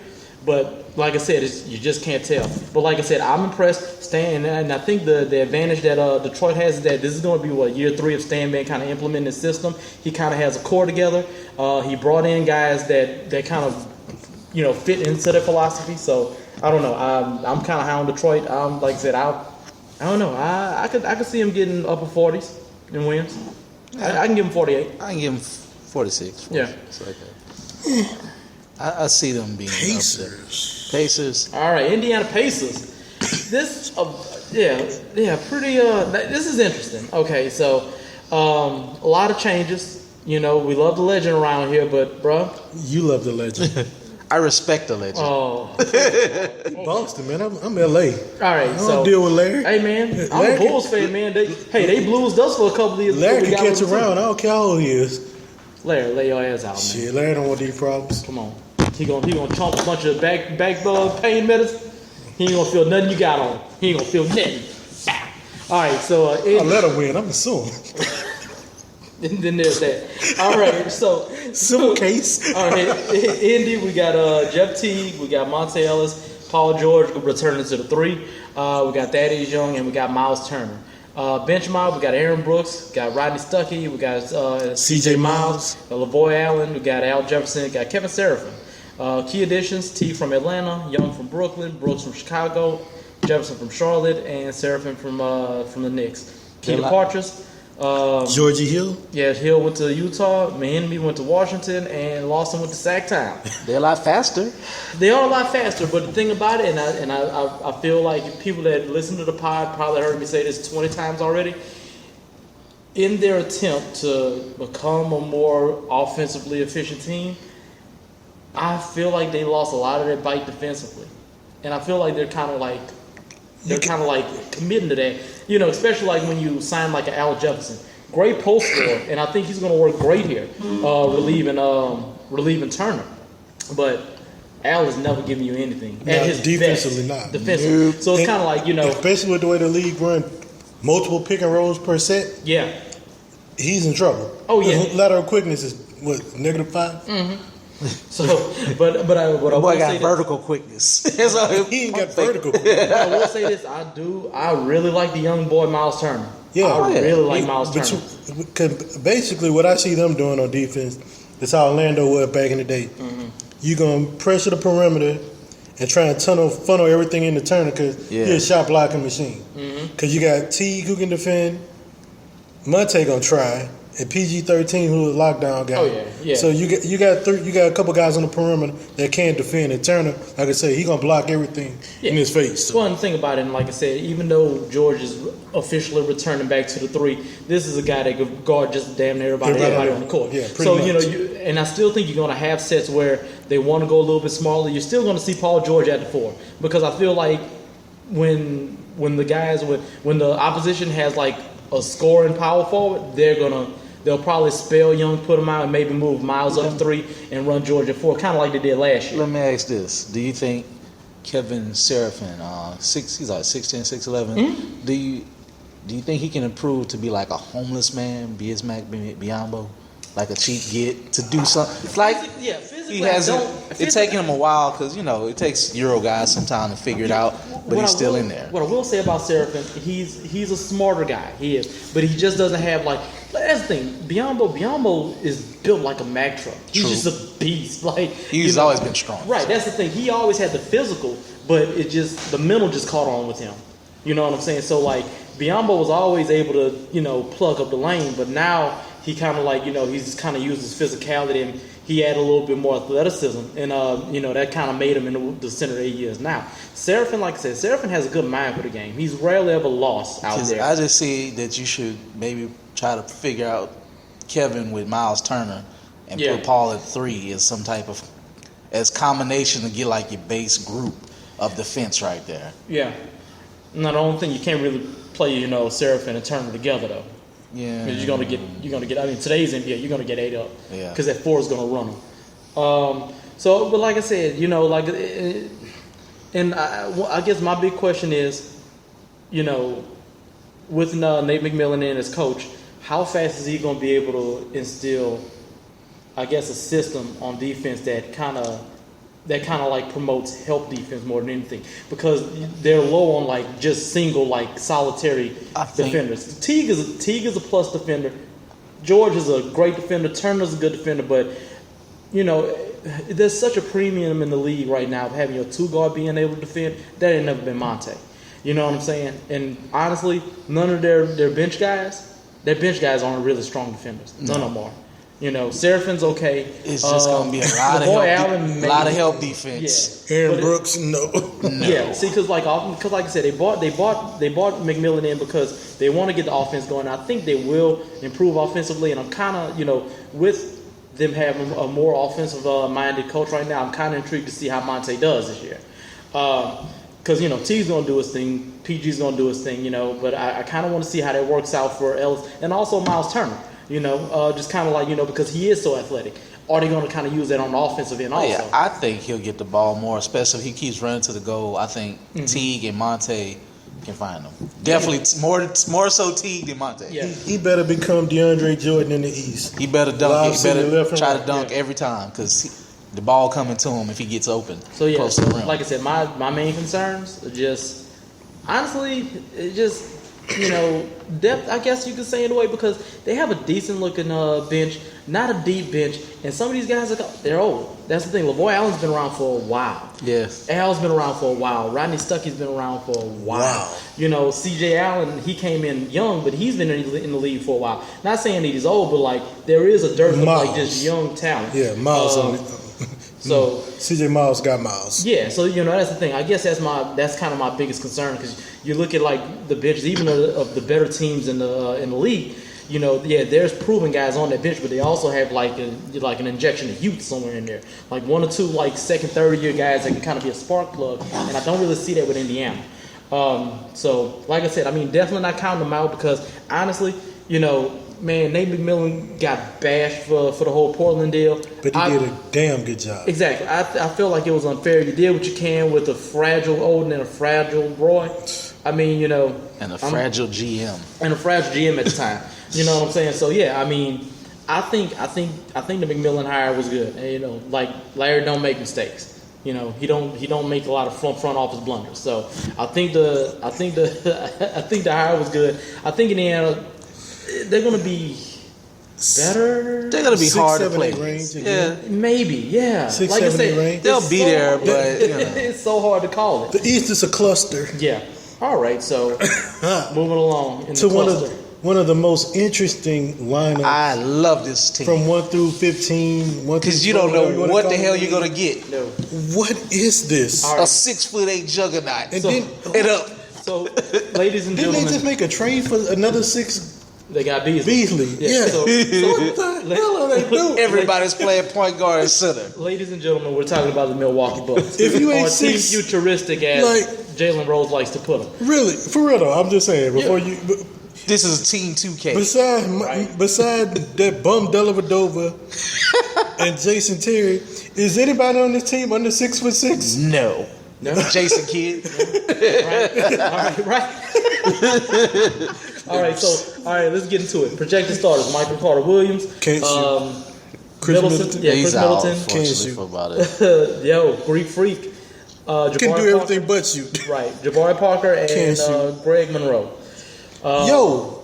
But like I said, you just can't tell. But like I said, I'm impressed. Stan, and I think the advantage that Detroit has is that this is going to be year 3 of Stan Van kind of implementing the system. He kind of has a core together. He brought in guys that kind of fit into their philosophy. So I don't know. I'm kind of high on Detroit. Like I said, I don't know. I could see him getting upper 40s in wins. I can give him 48. I can give him 46. Yeah. It's like that. I see them being Pacers. Pacers. All right, Indiana Pacers. This, pretty. This is interesting. Okay, so a lot of changes. You know, we love the legend around here, but bruh, You love the legend. I respect the legend. oh, Boston, man. I'm LA. all right. I don't So deal with Larry. hey, man, I'm Larry a Bulls fan, man. They blues us for a couple of years. Larry before we can got catch rid of around. I them. don't care how old he is. Larry, lay your ass out, man. Shit, Larry don't want these problems. Come on, he gonna chomp a bunch of back pain medicine. He ain't gonna feel nothing you got on him. He ain't gonna feel nothing. All right, so I let him win. I'm assuming. then there's that. All right, so Civil case. all right, Indy, we got Jeff Teague, we got Monte Ellis, Paul George returning to the 3. We got Thaddeus Young, and we got Miles Turner. Bench mob, we got Aaron Brooks, got Rodney Stuckey, we got C.J. Miles. LaVoy Allen, we got Al Jefferson, we got Kevin Seraphin. Key additions: T from Atlanta, Young from Brooklyn, Brooks from Chicago, Jefferson from Charlotte, and Seraphin from the Knicks. Key departures. Georgie Hill. Yeah, Hill went to Utah, Mahinmi went to Washington, and Lawson went to Sacktown. They're a lot faster. They are a lot faster, but the thing about it, and I feel like people that listen to the pod probably heard me say this 20 times already. In their attempt to become a more offensively efficient team, I feel like they lost a lot of their bite defensively, and I feel like they're kind of like committing to that. You know, especially like when you sign like an Al Jefferson, great post scorer, and I think he's going to work great here, relieving Turner. But Al is never giving you anything. No, defensively not. Defensively. So it's kind of like, you know, especially with the way the league run, multiple pick and rolls per set. Yeah. He's in trouble. Oh yeah. His lateral quickness is what, -5. Mm-hmm. So, but I will Boy say got this. vertical quickness. He ain't got vertical quickness. I will say this. I really like the young boy Miles Turner. Yeah. I really like Miles But Turner. cause basically, what I see them doing on defense is how Orlando was back in the day. Mm-hmm. You're going to pressure the perimeter and try and funnel everything into Turner because you're a shot blocking machine. Because you got Teague who can defend, Monte going to try, and PG-13 who is a lockdown guy. Oh, yeah. So you got a couple guys on the perimeter that can defend, and Turner, like I say, he going to block everything in his face. So. Well, and the thing about it, and like I said, even though George is officially returning back to the 3, this is a guy that could guard just damn near everybody on the court. Yeah, so much. you know, and I still think you're going to have sets where they want to go a little bit smaller. You're still going to see Paul George at the 4 because I feel like when the opposition has like a scoring power forward, they'll probably spell Young, put him out, and maybe move Miles up 3 and run George at 4, kind of like they did last year. Let me ask this: do you think Kevin Seraphin, he's like 6'10", 6'11"? Mm-hmm. Do you think he can improve to be like a homeless man, Bismack Biyombo, like a cheap get to do something? Like physically, he hasn't. It's taken him a while because it takes Euro guys some time to figure it out, but he's still in there. What I will say about Seraphin, he's a smarter guy. He is, but he just doesn't have like. That's the thing. Biyombo is built like a Mack truck. He's just a beast. Like He's always been strong. Right. That's the thing. He always had the physical, but the mental just caught on with him. You know what I'm saying? So like Biyombo was always able to plug up the lane, but now he kind of like he's kind of used his physicality and he added a little bit more athleticism, and that kind of made him in the center he is now. Seraphin, like I said, Seraphin has a good mind for the game. He's rarely ever lost out there. I just see that you should maybe try to figure out Kevin with Miles Turner and put Paul at 3 as some type of combination to get like your base group of defense right there. Yeah. Now the only thing you can't really play Seraphin and Turner together though. Yeah. Because you're gonna get. I mean, today's NBA, you're gonna get 8 up. Yeah. Because that 4 is gonna run them. So, but like I said, and I guess my big question is, with Nate McMillan in as coach, how fast is he gonna be able to instill, I guess, a system on defense that kind of like promotes help defense more than anything, because they're low on like just single like solitary defenders. Teague is a plus defender. George is a great defender. Turner's a good defender, but there's such a premium in the league right now of having your 2 guard being able to defend. That ain't never been Monte. You know what I'm saying? And honestly, none of their bench guys aren't really strong defenders. None of them are. Serafin's okay. It's just gonna be a lot of help defense. Yeah. Aaron Brooks, no. Yeah, see, because like I said, they bought McMillan in because they want to get the offense going. I think they will improve offensively, and I'm kind of with them having a more offensive minded coach right now. I'm kind of intrigued to see how Monte does this year, because T's gonna do his thing, PG's gonna do his thing, but I kind of want to see how that works out for Ellis and also Miles Turner. Just kind of like because he is so athletic. Are they going to kind of use that on the offensive end also? Yeah, I think he'll get the ball more, especially if he keeps running to the goal. I think Teague and Monte can find him. Definitely more so Teague than Monte. Yeah. He better become DeAndre Jordan in the East. He better dunk. He better left and try right. to dunk every time because the ball coming to him if he gets open. So yeah, close to the rim. like I said, my main concerns are just honestly, depth. I guess you could say in a way because they have a decent looking bench, not a deep bench, and some of these guys they're old. That's the thing. LaVoy Allen's been around for a while. Yes. Al's been around for a while. Rodney Stuckey's been around for a while. Wow. C.J. Allen, he came in young, but he's been in the league for a while. Not saying that he's old, but like there is a dearth of like just young talent. Yeah, Miles. So CJ Miles got Miles. yeah, so that's the thing. I guess that's kind of my biggest concern because you look at like the benches, even of the better teams in the league. There's proven guys on that bench, but they also have like an injection of youth somewhere in there, like one or two like second, third year guys that can kind of be a spark plug, and I don't really see that with Indiana. So like I said, definitely not counting them out because honestly, man, Nate McMillan got bashed for the whole Portland deal. But he did a damn good job. Exactly. I feel like it was unfair. You did what you can with a fragile Odin and a fragile Roy. And a fragile GM. And a fragile GM at the time. You know what I'm saying? So yeah, I think the McMillan hire was good. And, like Larry don't make mistakes. He don't make a lot of front office blunders. So I think the hire was good. I think Indiana, they're going to be better. They're going to be 6, hard to 7, play. 8 range Yeah. Maybe, yeah. 6, like 7, I 8 said, range. They'll be there, but it's so hard to call it. The East is a cluster. Yeah. All right. So moving along in To the cluster. one of the most interesting lineups I love this team. from 1 through 15. Because you don't know what the hell you're going to get. No. What is this? All A right. 6'8" juggernaut. And So- then It up. So, ladies and didn't they gentlemen, just make a trade for another 6 they got Beasley. Beasley? Yeah. So, What the hell are they doing? Everybody's playing point guard and center. ladies and gentlemen, we're talking about the Milwaukee Bucks. If you ain't or team 6, futuristic as like- Jalen Rose likes to put them. Really, for real though, I'm just saying. Before Yeah. you, This is Team 2K. beside that bum Dellavedova and Jason Terry, is anybody on this team under 6'6"? No. No? Jason Kidd. Right. All right, let's get into it. Projected starters: Michael Carter Williams, Can't shoot. Chris Middleton. yeah, He's Chris out, Middleton, unfortunately, for about it. yo, Greek Freak, Can Jabari do everything Parker, but shoot. right? Jabari Parker Can't and shoot. Greg Monroe. Yo,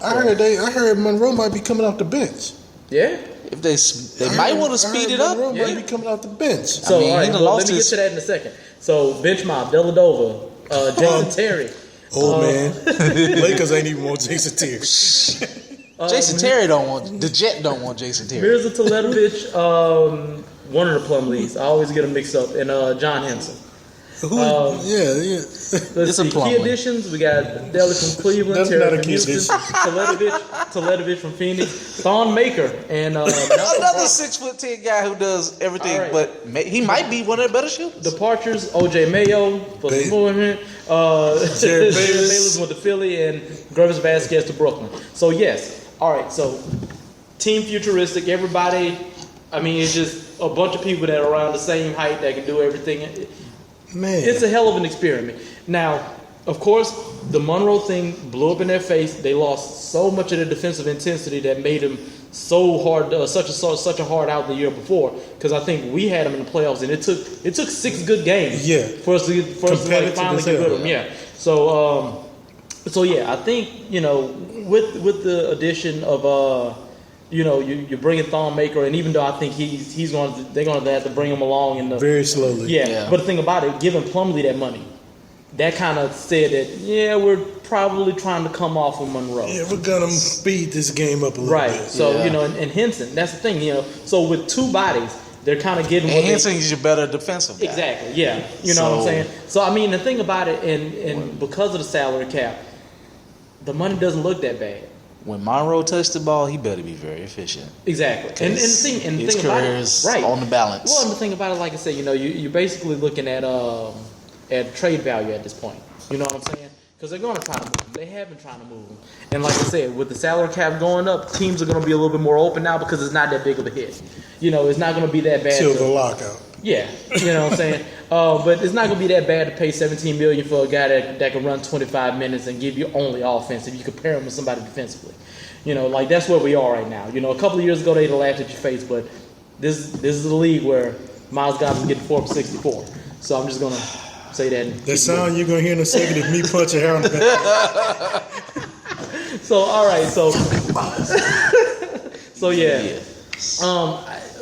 I heard Monroe might be coming off the bench. Yeah. If they might want to speed it up. Monroe Yeah. might be coming off the bench. So mean, all he right, done well, lost let me get his- to that in a second. So bench mob, Dellavedova, Jason Terry. Old man, Lakers ain't even want Jason Terry. Jason Terry the Jet don't want Jason Terry. Mirza Teletovic, one of the plum leagues. I always get them mixed up. And John Henson. Who? Yeah. Let's It's a see. plum Key league. additions. We got Deli from Cleveland, That's Terry not a from key Houston, Teletovic from Phoenix, Thon Maker, and Another 6'10" guy who does everything, All right. but he might be one of the better shooters. departures. OJ Mayo for the movement. Jared Jared Bayless. Bayless went to Philly, and Gravis Vasquez to Brooklyn. So yes, all right. So team futuristic. Everybody. It's just a bunch of people that are around the same height that can do everything. Man, It's a hell of an experiment. Now, of course, the Monroe thing blew up in their face. They lost so much of the defensive intensity that made them so hard, such a hard out the year before. Because I think we had them in the playoffs, and it took 6 good games. Yeah. For us to like, finally get rid of them. Yeah. So yeah, I think with the addition of you're bringing Thon Maker, and even though I think they're going to have to bring him along in the very slowly. yeah. Yeah. But the thing about it, giving Plumlee that money, that kind of said that, yeah, we're probably trying to come off of Monroe. Yeah, we're gonna speed this game up a little Right. bit. So, Yeah. you know, and Henson, that's the thing, you know. So with two bodies, they're kind of getting And what they... Henson is your better defensive guy. Exactly, yeah. You know what I'm saying? So, I mean, the thing about it, and because of the salary cap, the money doesn't look that bad. When Monroe touched the ball, he better be very efficient. Exactly. And the His thing about career it, is right. on the balance. Well, and the thing about it, like I said, you know, you're basically looking at trade value at this point. You know what I'm saying? Because they're going to try to move him. They have been trying to move him. And like I said, with the salary cap going up, teams are going to be a little bit more open now because it's not that big of a hit. You know, it's not going to be that bad. Till the lockout. Yeah, you know what I'm saying? But it's not going to be that bad to pay $17 million for a guy that can run 25 minutes and give you only offense if you compare him with somebody defensively. You know, like that's where we are right now. You know, a couple of years ago they'd have laughed at your face, but this is a league where Miles Goss's getting 4 for 64. So I'm just going to say that. The sound you're going to hear in a second is me punching hair on the back. So, all right, so yeah.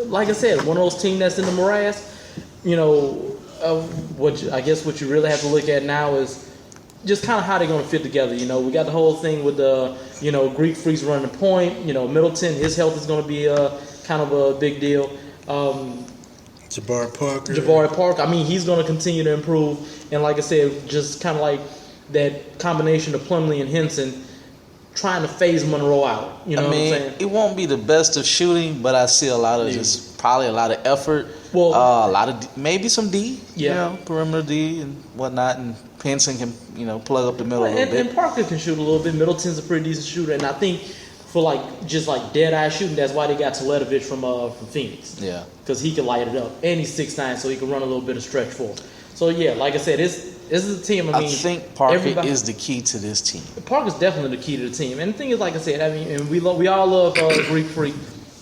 Like I said, one of those teams that's in the morass. You know, what you really have to look at now is just kind of how they're going to fit together. You know, we got the whole thing with the Greek Freaks running the point. You know, Middleton, his health is going to be kind of a big deal. Jabari Parker. I mean, he's going to continue to improve. And like I said, just kind of like that combination of Plumlee and Henson trying to phase Monroe out. You know what I'm saying? It won't be the best of shooting, but I see a lot of probably a lot of effort. Well, a lot of maybe some D, yeah, perimeter D and whatnot, and Henson can plug up the middle a little bit. And Parker can shoot a little bit. Middleton's a pretty decent shooter, and I think for just dead eye shooting, that's why they got Teletovic from Phoenix. Yeah, because he can light it up, and he's 6'9", so he can run a little bit of stretch forward. So yeah, like I said, this is a team. I think Parker is the key to this team. Parker's definitely the key to the team, and the thing is, like I said, I mean, and we all love Greek Freak,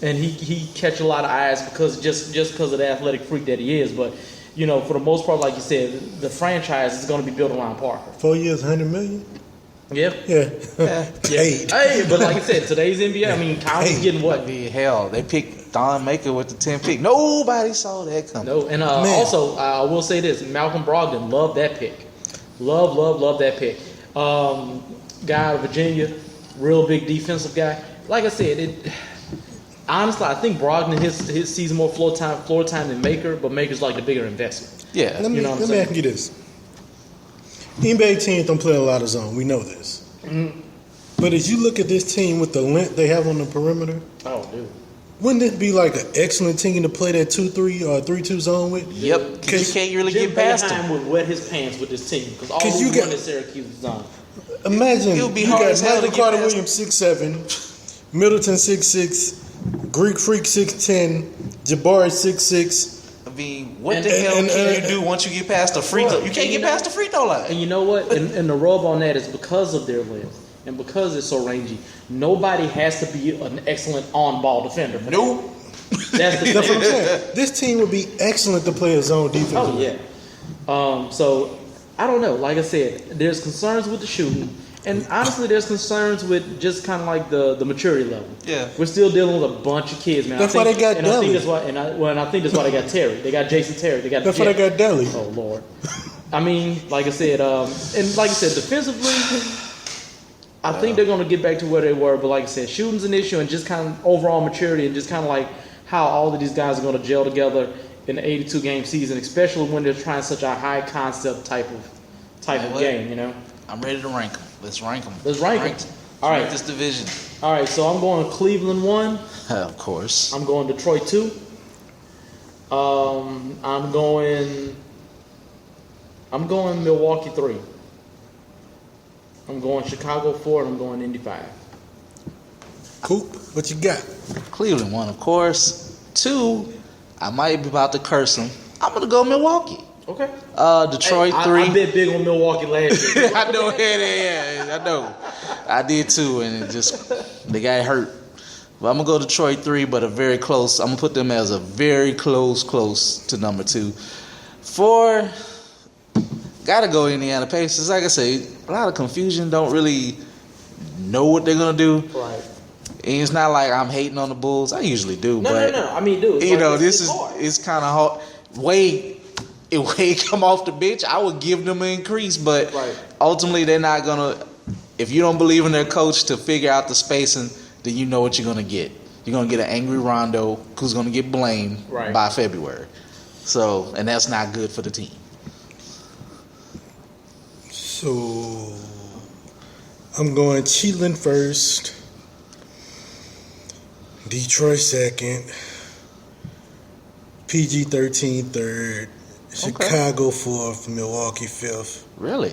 and he catch a lot of eyes because because of the athletic freak that he is. But for the most part, like you said, the franchise is going to be built around Parker. 4 years, $100 million. Yeah. Paid. Hey, but like I said, today's NBA, I mean, Towns getting what? Hell, they picked Don Maker with the 10th pick. Nobody saw that coming. No, and also I will say this: Malcolm Brogdon, love that pick, love that pick. Guy out of Virginia, real big defensive guy. Like I said, honestly, I think Brogdon his season more floor time than Maker, but Maker's like the bigger investment. Yeah, let me ask you this: NBA teams don't play a lot of zone. We know this. Mm-hmm. But as you look at this team with the length they have on the perimeter, oh, dude, wouldn't this be like an excellent team to play that 2-3 or 3-2 zone with? Yep, because you can't really get past them. Jim Boeheim would wet his pants with this team because all who won is Syracuse zone. Imagine It would be you hard got as hell to Michael get Carter past Williams 6'7", Middleton 6'6", Greek Freak 6'10", Jabari 6'6". I mean, what the hell can you do once you get past the free throw? You can't get past the free throw line. And you know what? And the rub on that is because of their length and because it's so rangy, nobody has to be an excellent on-ball defender. Nope. That's the That's what I'm thing. saying. This team would be excellent to play a zone defense. Oh, yeah. So, I don't know. Like I said, there's concerns with the shooting. And honestly, there's concerns with just kind of like the maturity level. Yeah. We're still dealing with a bunch of kids, man. That's why they got and Deli. I think that's why, I think that's why they got Terry. They got Jason Terry. They got That's why they got Deli. Oh, Lord. I mean, like I said, and like I said, defensively, I think they're going to get back to where they were. But like I said, shooting's an issue and just kind of overall maturity and just kind of like how all of these guys are going to gel together in the 82-game season, especially when they're trying such a high concept type of game, I'm ready to rank them. Let's rank them. Let's rank them. All right. Rank this division. All right, so I'm going Cleveland 1. Of course. I'm going Detroit 2. I'm going Milwaukee 3. I'm going Chicago 4, and I'm going Indy 5. Coop, what you got? Cleveland 1, of course. 2, I might be about to curse them. I'm going to go Milwaukee. Okay. Detroit 3. I bet big on Milwaukee last year. I know, yeah, I know. I did too, and they got hurt. But I'm going to go Detroit 3, but a very close. I'm going to put them as a very close to number 2. 4, got to go Indiana Pacers. Like I say, a lot of confusion. Don't really know what they're going to do. Right. And it's not like I'm hating on the Bulls. I usually do. No. I mean, dude. It's kind of hard. if Wade come off the bench, I would give them an increase. But Right. ultimately, they're not gonna. If you don't believe in their coach to figure out the spacing, then you know what you're gonna get. You're gonna get an angry Rondo who's gonna get blamed Right. by February. So, and that's not good for the team. So I'm going Chitlin first, Detroit second, PG-13 third, Chicago fourth, Milwaukee fifth. Really?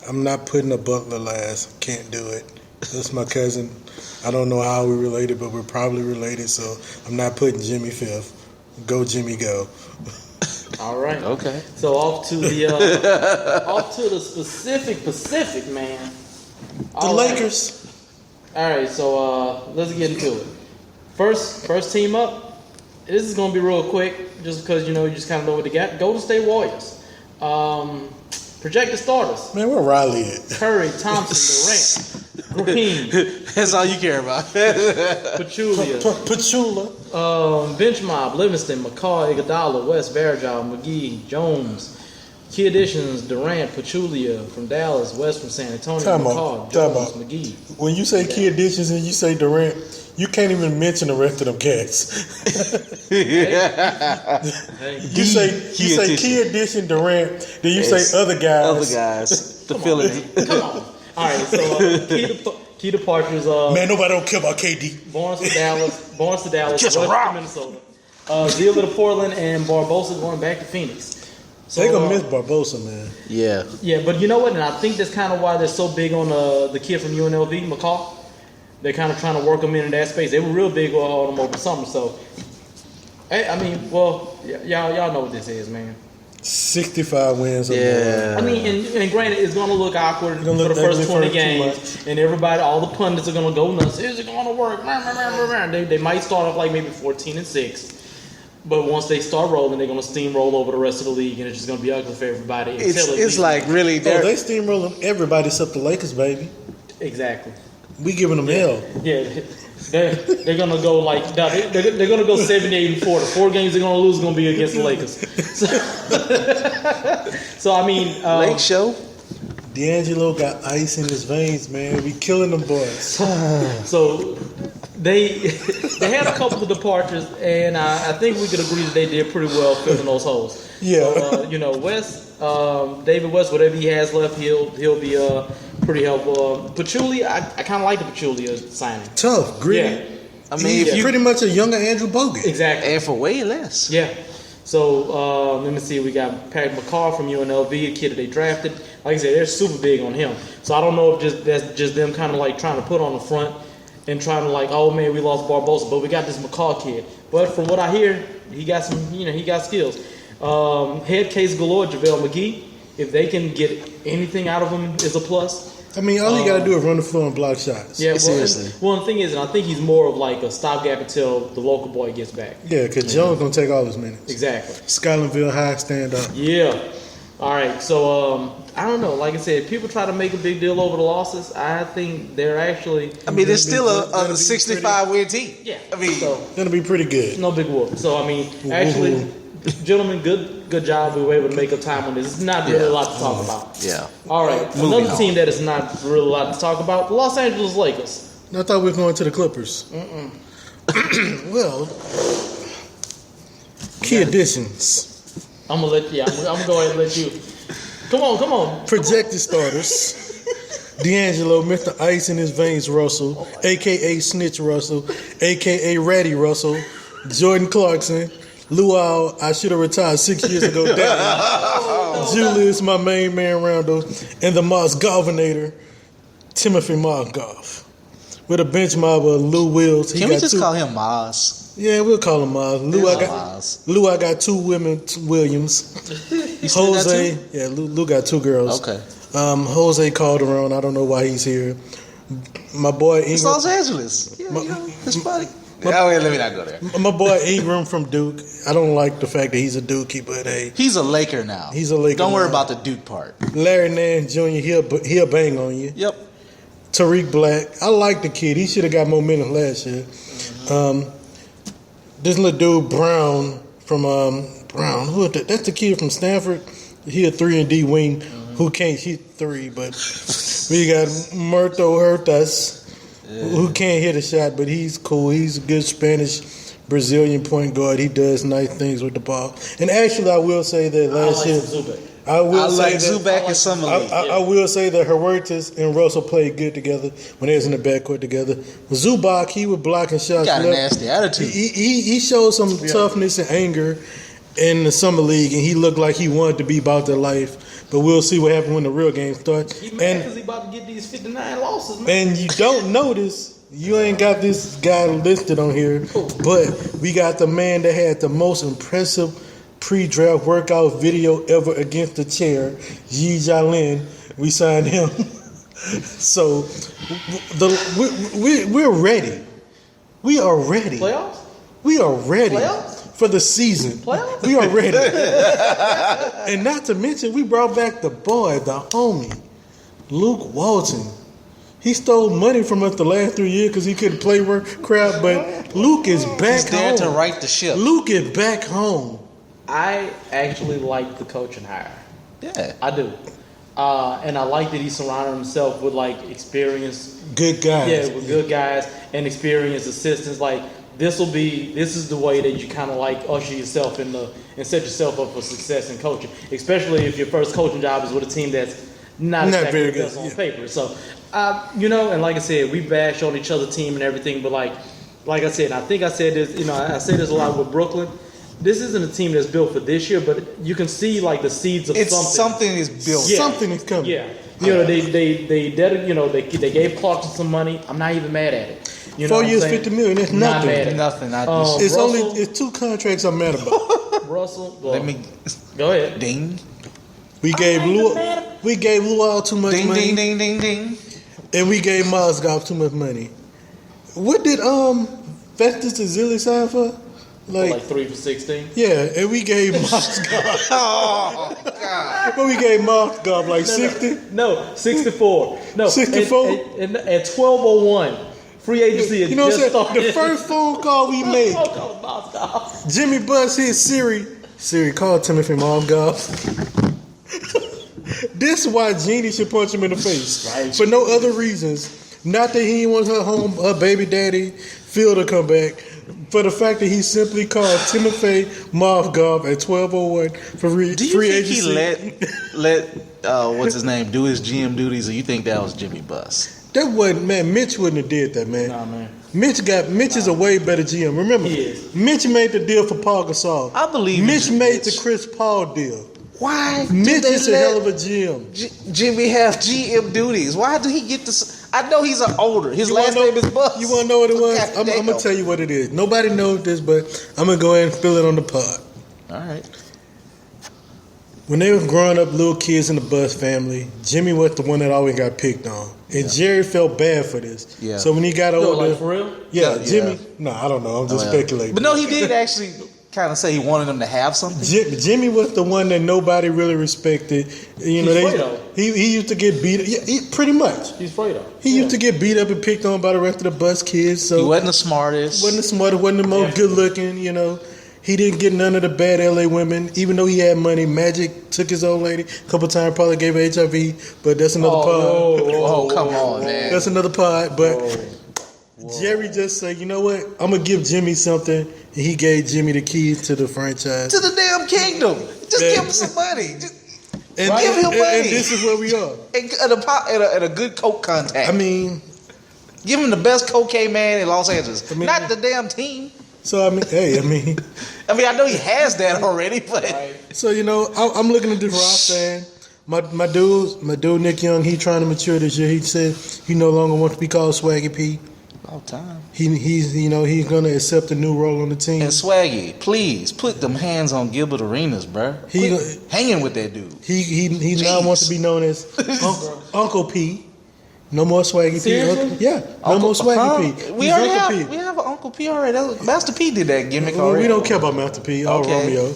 I'm not putting a Butler last. Can't do it. That's my cousin. I don't know how we're related, but we're probably related, so I'm not putting Jimmy fifth. Go Jimmy, go. All right. Okay. So off to the Pacific, man. The All right. Lakers. All right, so let's get into it. First team up. This is gonna be real quick, just because you just kind of know what to get. Golden State Warriors. Projected starters: Man, where Riley at? Curry, Thompson, Durant, Green, That's all you care about. Pachulia, Pachula. Bench Mob, Livingston, McCaw, Iguodala, West, Varejao, McGee, Jones. Key additions: Durant, Pachulia from Dallas, West from San Antonio, McCaw, Jones, McGee. When you say key additions and you say Durant, you can't even mention the rest of them cats. Hey, You say key addition Durant, then you say other guys. Other guys. To fill it. come on. All right, so key departures. Man, nobody don't care about KD. Barnes to Dallas, Just West rock. to Minnesota. Zealer to Portland, and Barbosa going back to Phoenix. So, They gonna miss Barbosa, man. Yeah. Yeah, but you know what? And I think that's kind of why they're so big on the kid from UNLV, McCaw. They're kind of trying to work him in that space. They were real big on him over the summer. So, hey, I mean, well, y'all know what this is, man. 65 wins. or Yeah. I mean, and granted, it's going to look awkward gonna for look the first ugly 20 for games, and everybody, all the pundits are going to go nuts. Is it going to work? They might start off like maybe 14-6, but once they start rolling, they're going to steamroll over the rest of the league, and it's just going to be ugly for everybody. It's like really. more. Oh, they steamrolling everybody except the Lakers, baby. Exactly. We giving them hell. Yeah, they're gonna go like they're gonna go 78-4. The 4 games they're gonna lose is gonna be against the Lakers. So I mean, Lake Show. Deangelo got ice in his veins, man. We killing them boys. so they had a couple of departures, and I think we could agree that they did pretty well filling those holes. Yeah. So, West, David West, whatever he has left, he'll be pretty helpful. Pachulia, I kind of like the Pachulia signing. Tough, gritty. Yeah. I mean, He's if you pretty much a younger Andrew Bogut. Exactly. and for way less. Yeah. So let me see. We got Pat McCaw from UNLV, a kid that they drafted. Like I said, they're super big on him. So I don't know if that's just them kind of like trying to put on the front and trying to like, oh man, we lost Barbosa, but we got this McCaw kid. But from what I hear, he got some, he got skills. Head case galore, JaVale McGee. If they can get anything out of him, is a plus. I mean, all you got to do is run the floor and block shots. Yeah, Seriously. Well, the thing is, and I think he's more of like a stopgap until the local boy gets back. Yeah, because Jones going to take all his minutes. Exactly. Skylandville High, stand up. Yeah. All right. So I don't know. Like I said, people try to make a big deal over the losses. I think they're actually. I mean, it's still That'll a be 65 win team. Yeah. I mean, so Going to be pretty good. no big whoop. So I mean, actually, gentlemen, good job. We were able to make up time on this. It's not really a lot to talk about. yeah. All right. Moving Another on. team that is not really a lot to talk about: the Los Angeles Lakers. I thought we were going to the Clippers. Well, key additions. I'm gonna let you. I'm gonna go ahead and let you. Come on. Projected starters. Deangelo, Mr. Ice in his veins Russell, a.k.a. Snitch Russell, a.k.a. Ratty Russell, Jordan Clarkson, Luau, I should have retired 6 years ago, Daddy, Julius, my main man Rondo, and the Mosgovernator, Timothy Mozgov. With a bench mob of Lou Wills. Can we just call him Maz? Yeah, we'll call him Maz. Lou, I got 2 women, Williams. You still got Jose, two? yeah, Lou got 2 girls. Okay. Jose Calderon, I don't know why he's here. My boy Ingram. It's Los Angeles. Yeah, it's funny. Let me not go there. My boy Ingram from Duke. I don't like the fact that he's a Dookie, but hey, He's a Laker now. He's a Laker Don't worry now. about the Duke part. Larry Nance Jr. He'll bang on you. Yep. Tariq Black, I like the kid. He should have got momentum last year. This little dude Brown from Brown. Who is that? That's the kid from Stanford. He a 3-and-D wing who can't hit three, but we got Murto Hurtas who can't hit a shot, but he's cool. He's a good Spanish Brazilian point guard. He does nice things with the ball. And actually, I will say that last year, I like Zubac in summer league. I will say that Huertas and Russell played good together when they was in the backcourt together. Zubac, he was blocking shots. Got a nasty attitude. He showed some toughness and anger in the summer league, and he looked like he wanted to be about their life. But we'll see what happens when the real game starts. He mad because he about to get these 59 losses, man. And you don't notice, you ain't got this guy listed on here, but we got the man that had the most impressive pre-draft workout video ever against the chair, Yi Jia-Lin. We signed him. So we're ready. We are ready. Playoffs? We are ready. Playoffs? For the season. Playoffs? We are ready. And not to mention, we brought back the boy, the homie, Luke Walton. He stole money from us the last 3 years because he couldn't play crap, but Luke is back He's there home. to right the ship. Luke is back home. I actually like the coaching hire. Yeah. I do. And I like that he surrounded himself with like experienced Good guys. Yeah, with good guys and experienced assistants. Like this is the way that you kind of like usher yourself and set yourself up for success in coaching, especially if your first coaching job is with a team that's not exactly very the best good on paper. So, and like I said, we bash on each other's team and everything, but like I said, I think I said this, I say this a lot with Brooklyn. This isn't a team that's built for this year, but you can see like the seeds of something is built. Yeah. Something is coming. Yeah, they gave Clarkson some money. I'm not even mad at it. 4 years, $50 million. That's Not nothing. mad. Nothing. It's two contracts I'm mad about. Russell, Let me go ahead. ding. We gave Luau too much Ding, money, ding, ding, ding, ding. and we gave Mozgov too much money. What did Festus Ezeli sign for? Like 3 for 16. Yeah, and we gave Mozgov. Oh God! But we gave Mozgov like 60. No, 64. No, 64? And at 12:01, free agency had You know what I'm just saying? started. The first phone call we made, Jimmy Buzz hit Siri. Siri, call Timothy Mozgov. This is why Jeannie should punch him in the face. Right. For no other reasons. Not that he wants her baby daddy, Phil, to come back. For the fact that he simply called Timothy Mozgov at 12:01 for free agency. Do you think he let what's his name do his GM duties, or you think that was Jimmy Buss? That wasn't, man. Mitch wouldn't have did that, man. Nah, man. Mitch is a way better GM. Remember, He is. Mitch made the deal for Paul Gasol. I believe Mitch in made Mitch. the Chris Paul deal. Why? Mitch did is they a let hell of a GM. Jimmy have GM duties? Why do he get this? I know he's an older. His You last wanna name is Buss. You want to know what it was? God I'm damn. going to tell you what it is. Nobody knows this, but I'm going to go ahead and fill it on the pod. All right. When they were growing up little kids in the Buss family, Jimmy was the one that always got picked on. And Jerry felt bad for this. Yeah. So when he got older... Like for real? Yeah, Yeah. Jimmy... No, I don't know. I'm just speculating. But no, he did actually kind of say he wanted them to have something. Jimmy was the one that nobody really respected. You know, he used to get beat. Yeah, pretty much. He's Fredo. He used to get beat up and picked on by the rest of the Buss kids. So He wasn't the smartest. wasn't the smartest, wasn't the most good looking. You know, he didn't get none of the bad LA women. Even though he had money, Magic took his old lady a couple times. Probably gave her HIV, but that's another pod. Oh, come on, man. That's another pod. But Jerry just said, you know what? I'm gonna give Jimmy something. And he gave Jimmy the keys to the franchise. To the damn kingdom. Just Man. give him some money. Just And, give him money. and this is where we are. and a good coke contact. I mean, give him the best cocaine man in Los Angeles. I mean- Not the damn team. so I mean, hey, I know he has that already, but so you know, I'm looking at this roster. And my dude Nick Young, he trying to mature this year. He said he no longer wants to be called Swaggy P. all time. He's gonna accept a new role on the team. And Swaggy, please put them hands on Gilbert Arenas, bro. He- Hanging with that dude. He now wants to be known as Uncle P. No more Swaggy Seriously? P. Yeah, no more Swaggy P. We He's already Uncle have. P. We have an Uncle P already. Master P did that gimmick Well, already. we don't care about Master P. All Okay. Romeo.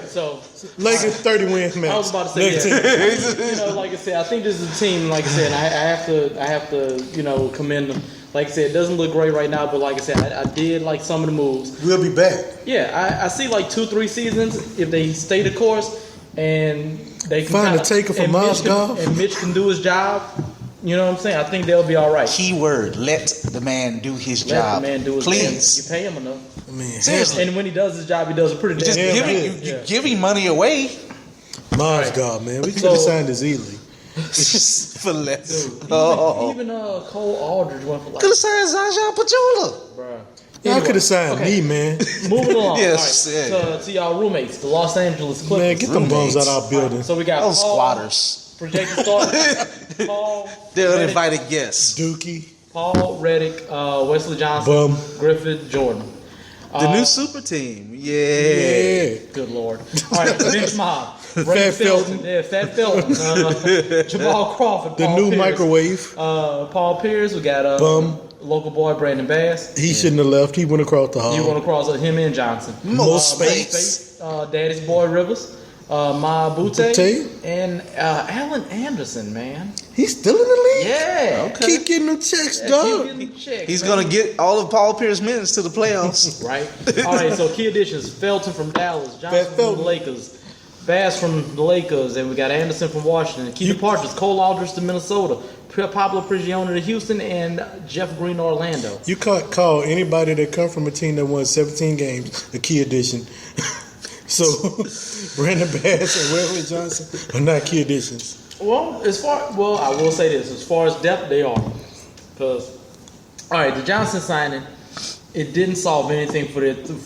So Lakers 30 wins, man. I was about to say, Next yeah. Like I said, I think this is a team. Like I said, I have to, commend them Like I said, it doesn't look great right now, but like I said, I did like some of the moves. We'll be back. Yeah, I see like 2-3 seasons if they stay the course and they can Find a taker for Miles Golf. And Mitch can do his job. You know what I'm saying? I think they'll be all right. Keyword: let the man do his Let job. the man do his Please. job. You pay him enough. I mean, Seriously. And when he does his job, he does it pretty Just damn give good. him, you give him money away Miles God, man. We could have signed this easily. for less. Dude, Oh. even Cole Aldridge went for like, Could have signed Zaja Pachulia. bruh. Y'all Anyway, could have signed okay, me, man. Moving along. Yes, All right, to y'all roommates, the Los Angeles Clippers. Man, get them bums out Roommates. our building. So we got Those Paul, squatters. projected starter. Paul, They're Reddick, uninvited guests. Dookie. Paul, Reddick, Wesley Johnson, Bum. Griffith, Jordan. The new super team. Yeah. Yeah. Good Lord. All right, bench mob. Ray Fat Felton. Yeah, Fat Felton. Jamal Crawford. The Paul new Pierce. microwave. Paul Pierce. We got Bum. local boy Brandon Bass. He shouldn't have left. He went across the hall. You want to cross him and Johnson. More space. Daddy's boy Rivers. Ma Butte. Butte. And Allen Anderson, man. He's still in the league? Yeah. Okay. Keep getting them checks, Yeah, dog. keep getting the checks, He's man. gonna get all of Paul Pierce minutes to the playoffs. Right. All right, so key additions: Felton from Dallas, Johnson from Felton. the Lakers, Bass from the Lakers, and we got Anderson from Washington. Key departures: Cole Aldridge to Minnesota, Pablo Prigioni to Houston, and Jeff Green to Orlando. You can't call anybody that come from a team that won 17 games a key addition. So Brandon Bass and Wesley Johnson are not key additions. Well, I will say this: as far as depth, they are. Because, all right, the Johnson signing, it didn't solve anything for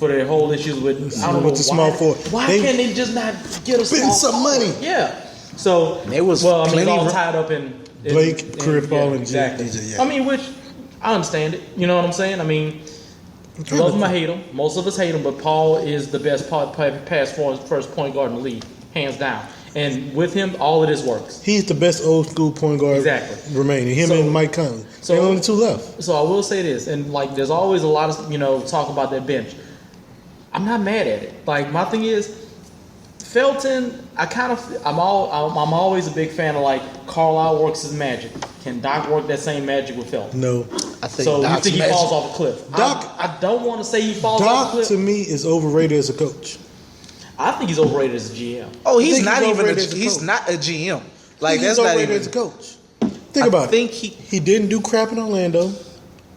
their whole issues with. I don't know With the small forward. Why They can't they just not get a spend small some forward? money. Yeah. So It was well, I mean, it's plenty all of- tied up in Blake, Chris Paul, and exactly. DJ, yeah. I mean, which I understand it. You know what I'm saying? I mean, love him, I hate him. Most of us hate him, but Paul is the best pass forward first point guard in the league, hands down. And with him, all of this works. He's the best old school point guard Exactly. remaining. Him So- and Mike Conley. so- They're only two left. So I will say this, and like, there's always a lot of talk about that bench. I'm not mad at it. Like, my thing is, Felton. I'm always a big fan of like Carlisle works his magic. Can Doc work that same magic with Felton? No. I think So Doc's you think he magic- falls off a cliff? Doc- I don't want to say he falls off a Doc, cliff. to me, is overrated as a coach. I think he's overrated as a GM. Oh, I he's think not he's even. overrated as a He's coach. not a GM. Like He's that's not overrated even. as a coach. Think about I it. think He didn't do crap in Orlando.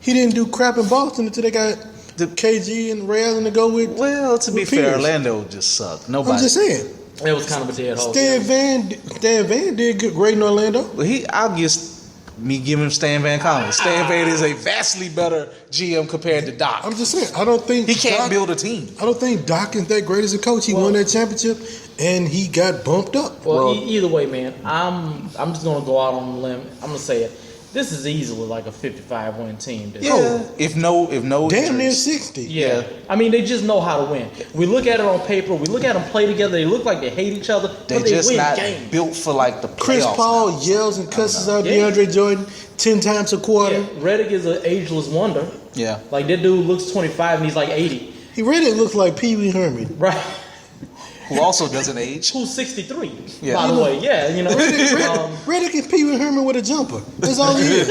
He didn't do crap in Boston until they got the KG and Ray Allen to go with. Well, to be with fair, Pierce. Orlando just sucked. Nobody. I'm just saying. It was kind of a dead hole. Stan Van did good, great in Orlando. Well, I'll give him Stan Van Conley. Stan Van is a vastly better GM compared to Doc. I'm just saying. I don't think He can't Doc- build a team. I don't think Doc is that great as a coach. He won that championship and he got bumped up. Well, either way, man, I'm just gonna go out on a limb. I'm gonna say it. This is easily like a 55-win team. This Yeah. year. If no Damn near injuries. 60. Yeah. I mean, they just know how to win. We look at it on paper. We look at them play together. They look like they hate each other, They're but they just win not games. built for like the playoffs. Chris Paul now. yells and cusses out Yeah. DeAndre Jordan 10 times a quarter. Yeah. Reddick is an ageless wonder. Yeah. Like, that dude looks 25 and he's like 80. He really looks like Pee Wee Herman. Right. Who also doesn't age. Who's 63, Yeah. by the way. Yeah, you know. Reddick is Pee Wee Herman with a jumper. That's all he is.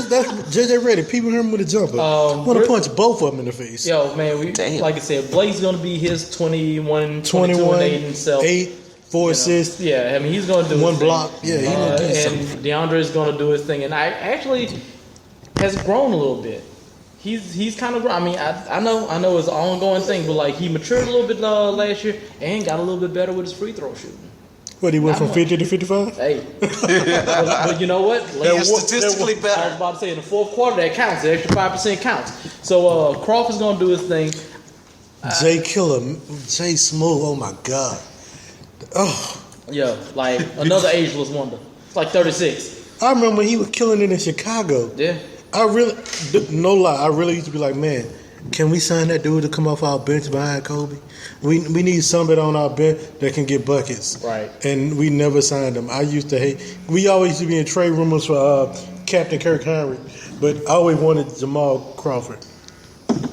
That's JJ Reddick, Pee Wee Herman with a jumper. Want to punch both of them in the face. Yo, man, Damn. like I said, Blake's going to be his 21, 22 21, and 8 himself. 8, 4 assists. Yeah, I mean, he's going to do One his thing. block. Yeah, he's gonna do And something. DeAndre is going to do his thing. And I actually has grown a little bit. He's kind of grown. I mean, I know it's an ongoing thing, but like he matured a little bit last year and got a little bit better with his free throw shooting. What, he went Not from much. 50 to 55? Hey, but you know what? You're statistically I was better. about to say in the fourth quarter that counts. The extra 5% counts. So Crawford's going to do his thing. Jay Killer, Jay Smooth, oh my God. Oh, Yeah, like another ageless wonder. It's like 36. I remember when he was killing it in Chicago. Yeah. I really, no lie, I really used to be like, man, can we sign that dude to come off our bench behind Kobe? We need somebody on our bench that can get buckets. Right. And we never signed him. I used to hate, we always used to be in trade rumors for Captain Kirk Henry, but I always wanted Jamal Crawford.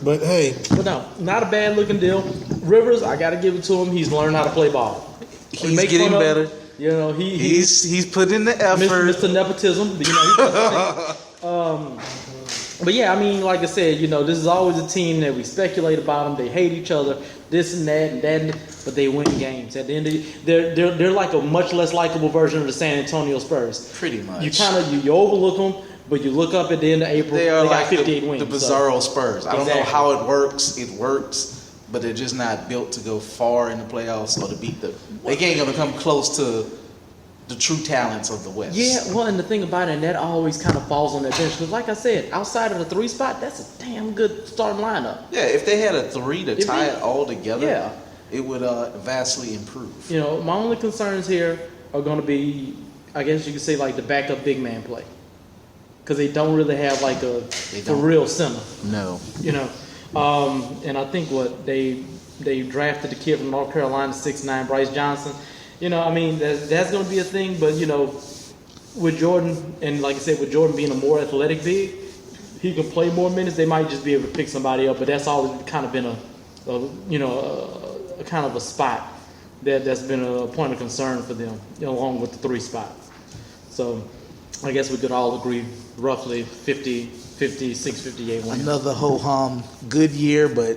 But hey, But no, not a bad looking deal. Rivers, I got to give it to him. He's learned how to play ball. We He's make getting fun of better. him. You know, he's He's put in the effort. Mr. Nepotism. You know, But yeah, I mean, like I said, this is always a team that we speculate about them. They hate each other, this and that, but they win games. At the end of they're like a much less likable version of the San Antonio Spurs. Pretty much. You overlook them, but you look up at the end of April, They are got like 58 the wins. bizarro Spurs. I don't know Exactly. how it works. It works, but they're just not built to go far in the playoffs or to beat the. They ain't gonna come close to the true talents of the West. Yeah, well, and the thing about it, and that always kind of falls on that bench. Because like I said, outside of the 3 spot, that's a damn good starting lineup. Yeah, if they had a 3 to tie it all together, Yeah. it would vastly improve. My only concerns here are going to be, I guess you could say, like the backup big man play. Because they don't really have like a for real center. No. And I think they drafted the kid from North Carolina, 6'9", Bryce Johnson. I mean, that's going to be a thing. But, with Jordan, and like I said, with Jordan being a more athletic big, he can play more minutes. They might just be able to pick somebody up. But that's always kind of been a kind of a spot that's been a point of concern for them, along with the 3 spot. So I guess we could all agree roughly 56, 58 wins. Another ho-hum good year, but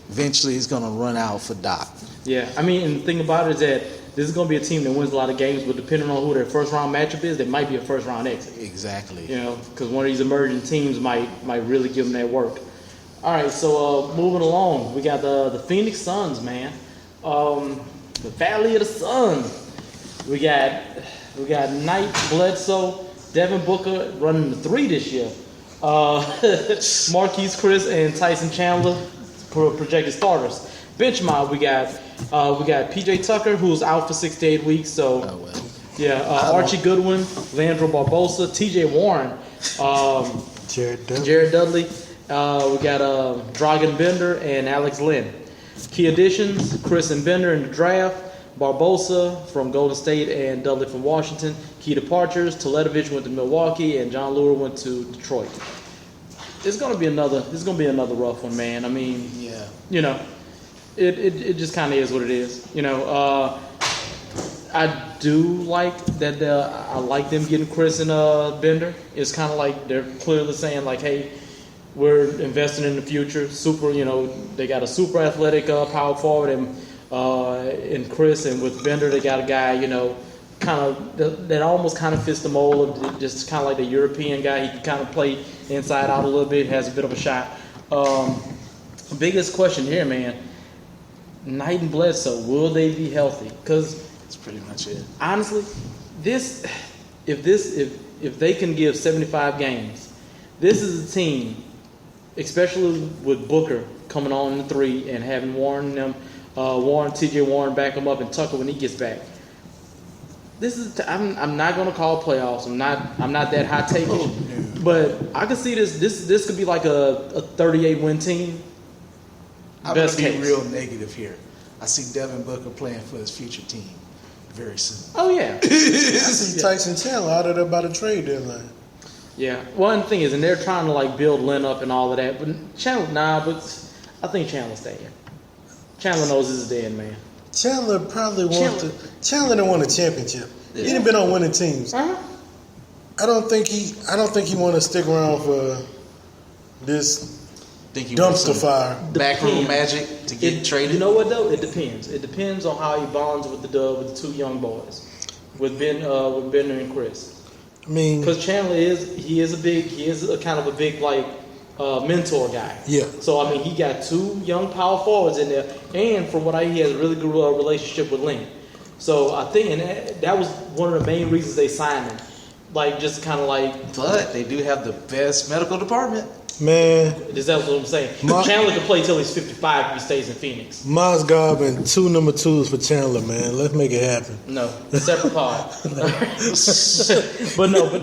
eventually it's going to run out for Doc. Yeah, I mean, and the thing about it is that this is going to be a team that wins a lot of games, but depending on who their first round matchup is, they might be a first round exit. Exactly. Because one of these emerging teams might really give them that work. All right, so moving along, we got the Phoenix Suns, man. The Valley of the Sun. We got Knight, Bledsoe, Devin Booker running the 3 this year. Marquise Chris and Tyson Chandler projected starters. Bench mob, we got PJ Tucker, who's out for 6 to 8 weeks. So Archie Goodwin, Leandro Barbosa, TJ Warren, Jared Dudley. We got Dragan Bender and Alex Lynn. Key additions: Chris and Bender in the draft. Barbosa from Golden State and Dudley from Washington. Key departures: Teletovic went to Milwaukee and John Lure went to Detroit. It's gonna be another rough one, man. I mean, it just kind of is what it is. I do like that. I like them getting Chris and Bender. It's kind of like they're clearly saying like, hey, we're investing in the future. They got a super athletic power forward and Chris, and with Bender they got a guy, kind of that almost kind of fits the mold of just kind of like the European guy. He can kind of play inside out a little bit, has a bit of a shot. Biggest question here, man: Knight and Bledsoe, will they be healthy? Because that's pretty much it. Honestly, if they can give 75 games, this is a team, especially with Booker coming on in the 3 and having TJ Warren back him up and Tucker when he gets back. I'm not going to call playoffs. I'm not that high taking, but I can see this could be like a 38 win team. I'm going to be real negative here. I see Devin Booker playing for his future team very soon. Oh yeah. I see Tyson Chandler out of there by the trade deadline. Yeah. Well, and the thing is, and they're trying to like build Lynn up and all of that, but Chandler, but I think Chandler's staying. Chandler knows this is dead, man. Chandler probably Chandler done won a championship. Yeah. He done been on winning teams. Uh-huh. I don't think he want to stick around for this Think dumpster fire. Backroom magic to get traded. You know what though? It depends. It depends on how he bonds with the 2 young boys, with Bender and Chris. I mean, because Chandler he is a kind of a big like mentor guy. Yeah. So I mean, he got 2 young power forwards in there, and from what he has a really good relationship with Lynn. So I think, and that was one of the main reasons they signed him. Like just kind of like. But they do have the best medical department. man, Is that what I'm saying? Chandler can play till he's 55 if he stays in Phoenix. Mozgov and 2 number 2s for Chandler, man. Let's make it happen. No, separate pod. But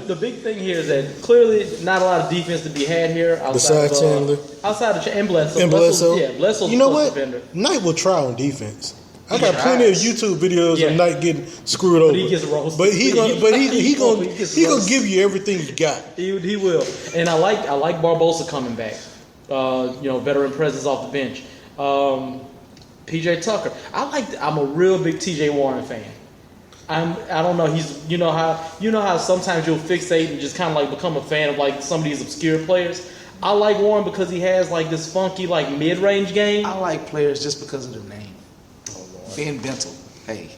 the big thing here is that clearly not a lot of defense to be had here outside Besides of Chandler. outside of and Bledsoe. And Bledsoe. Yeah, Bledsoe's you know a plus what? defender. Knight will try on defense. I got plenty of YouTube videos Yeah. of Knight getting screwed over. he gets roasted. But he gonna gets roasted. give you everything you got. He will, and I like Barbosa coming back. Veteran presence off the bench. PJ Tucker. I'm a real big TJ Warren fan. I don't know. He's you know how sometimes you'll fixate and just kind of like become a fan of like some of these obscure players. I like Warren because he has like this funky like mid-range game. I like players just because of their name. Ben Bentel. Hey,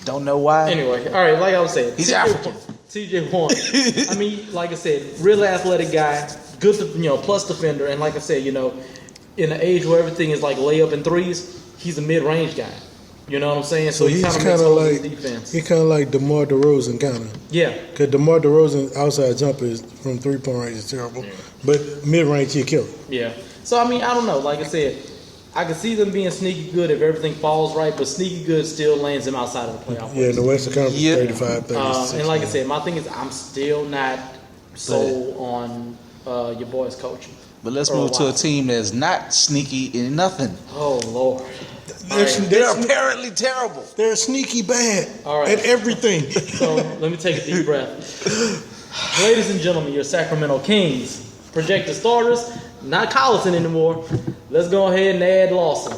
don't know why. Anyway, all right, like I was saying, He's African. TJ Warren. I mean, like I said, really athletic guy, good, plus defender, and like I said, in an age where everything is like layup and threes, he's a mid-range guy. You know what I'm saying? So he kind of like defense. He kind of like DeMar DeRozan, kind of. Yeah. Because DeMar DeRozan outside jumper is from 3-point range is terrible, but mid range he kill. Yeah. So I mean, I don't know. Like I said, I can see them being sneaky good if everything falls right, but sneaky good still lands them outside of the playoff. Yeah, in the Western Conference, 35, 36. And like I said, my thing is I'm still not sold on your boys coaching. But let's move to a team that's not sneaky in nothing. Oh Lord. They're apparently terrible. They're sneaky bad All right. at everything. So let me take a deep breath. Ladies and gentlemen, your Sacramento Kings. Projected starters, not Collison anymore. Let's go ahead and add Lawson.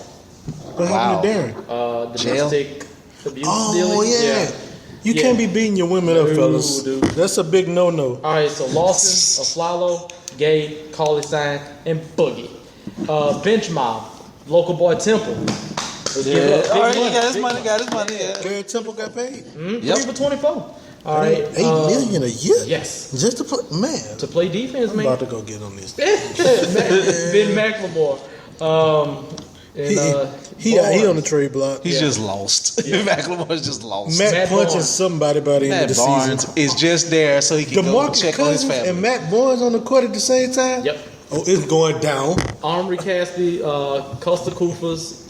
What happened to Darren? Domestic abuse Oh, dealing. yeah. You can't be beating your women up, fellas. Dude. That's a big no-no. All right, so Lawson, Aflalo, Gay, Cauley-Stein, and Boogie. Bench mob, local boy Temple. Let's give it up. All right, Big he got his money. money, got his money. Yeah. Garrett Temple got paid. 3 for 24. All right. $8 million a year? Yes. Just to play? Man. To play defense, I'm man. about to go get on this. Ben McLemore. He on the trade block. He's just lost. McLemore's just lost. Matt punching Barnes. somebody by the end of Matt the Barnes season. is just there so he can go DeMarcus check on his Cousins family. and Matt Barnes on the court at the same time? Yep. Oh, it's going down. Armory Caspi, Costa Kufas,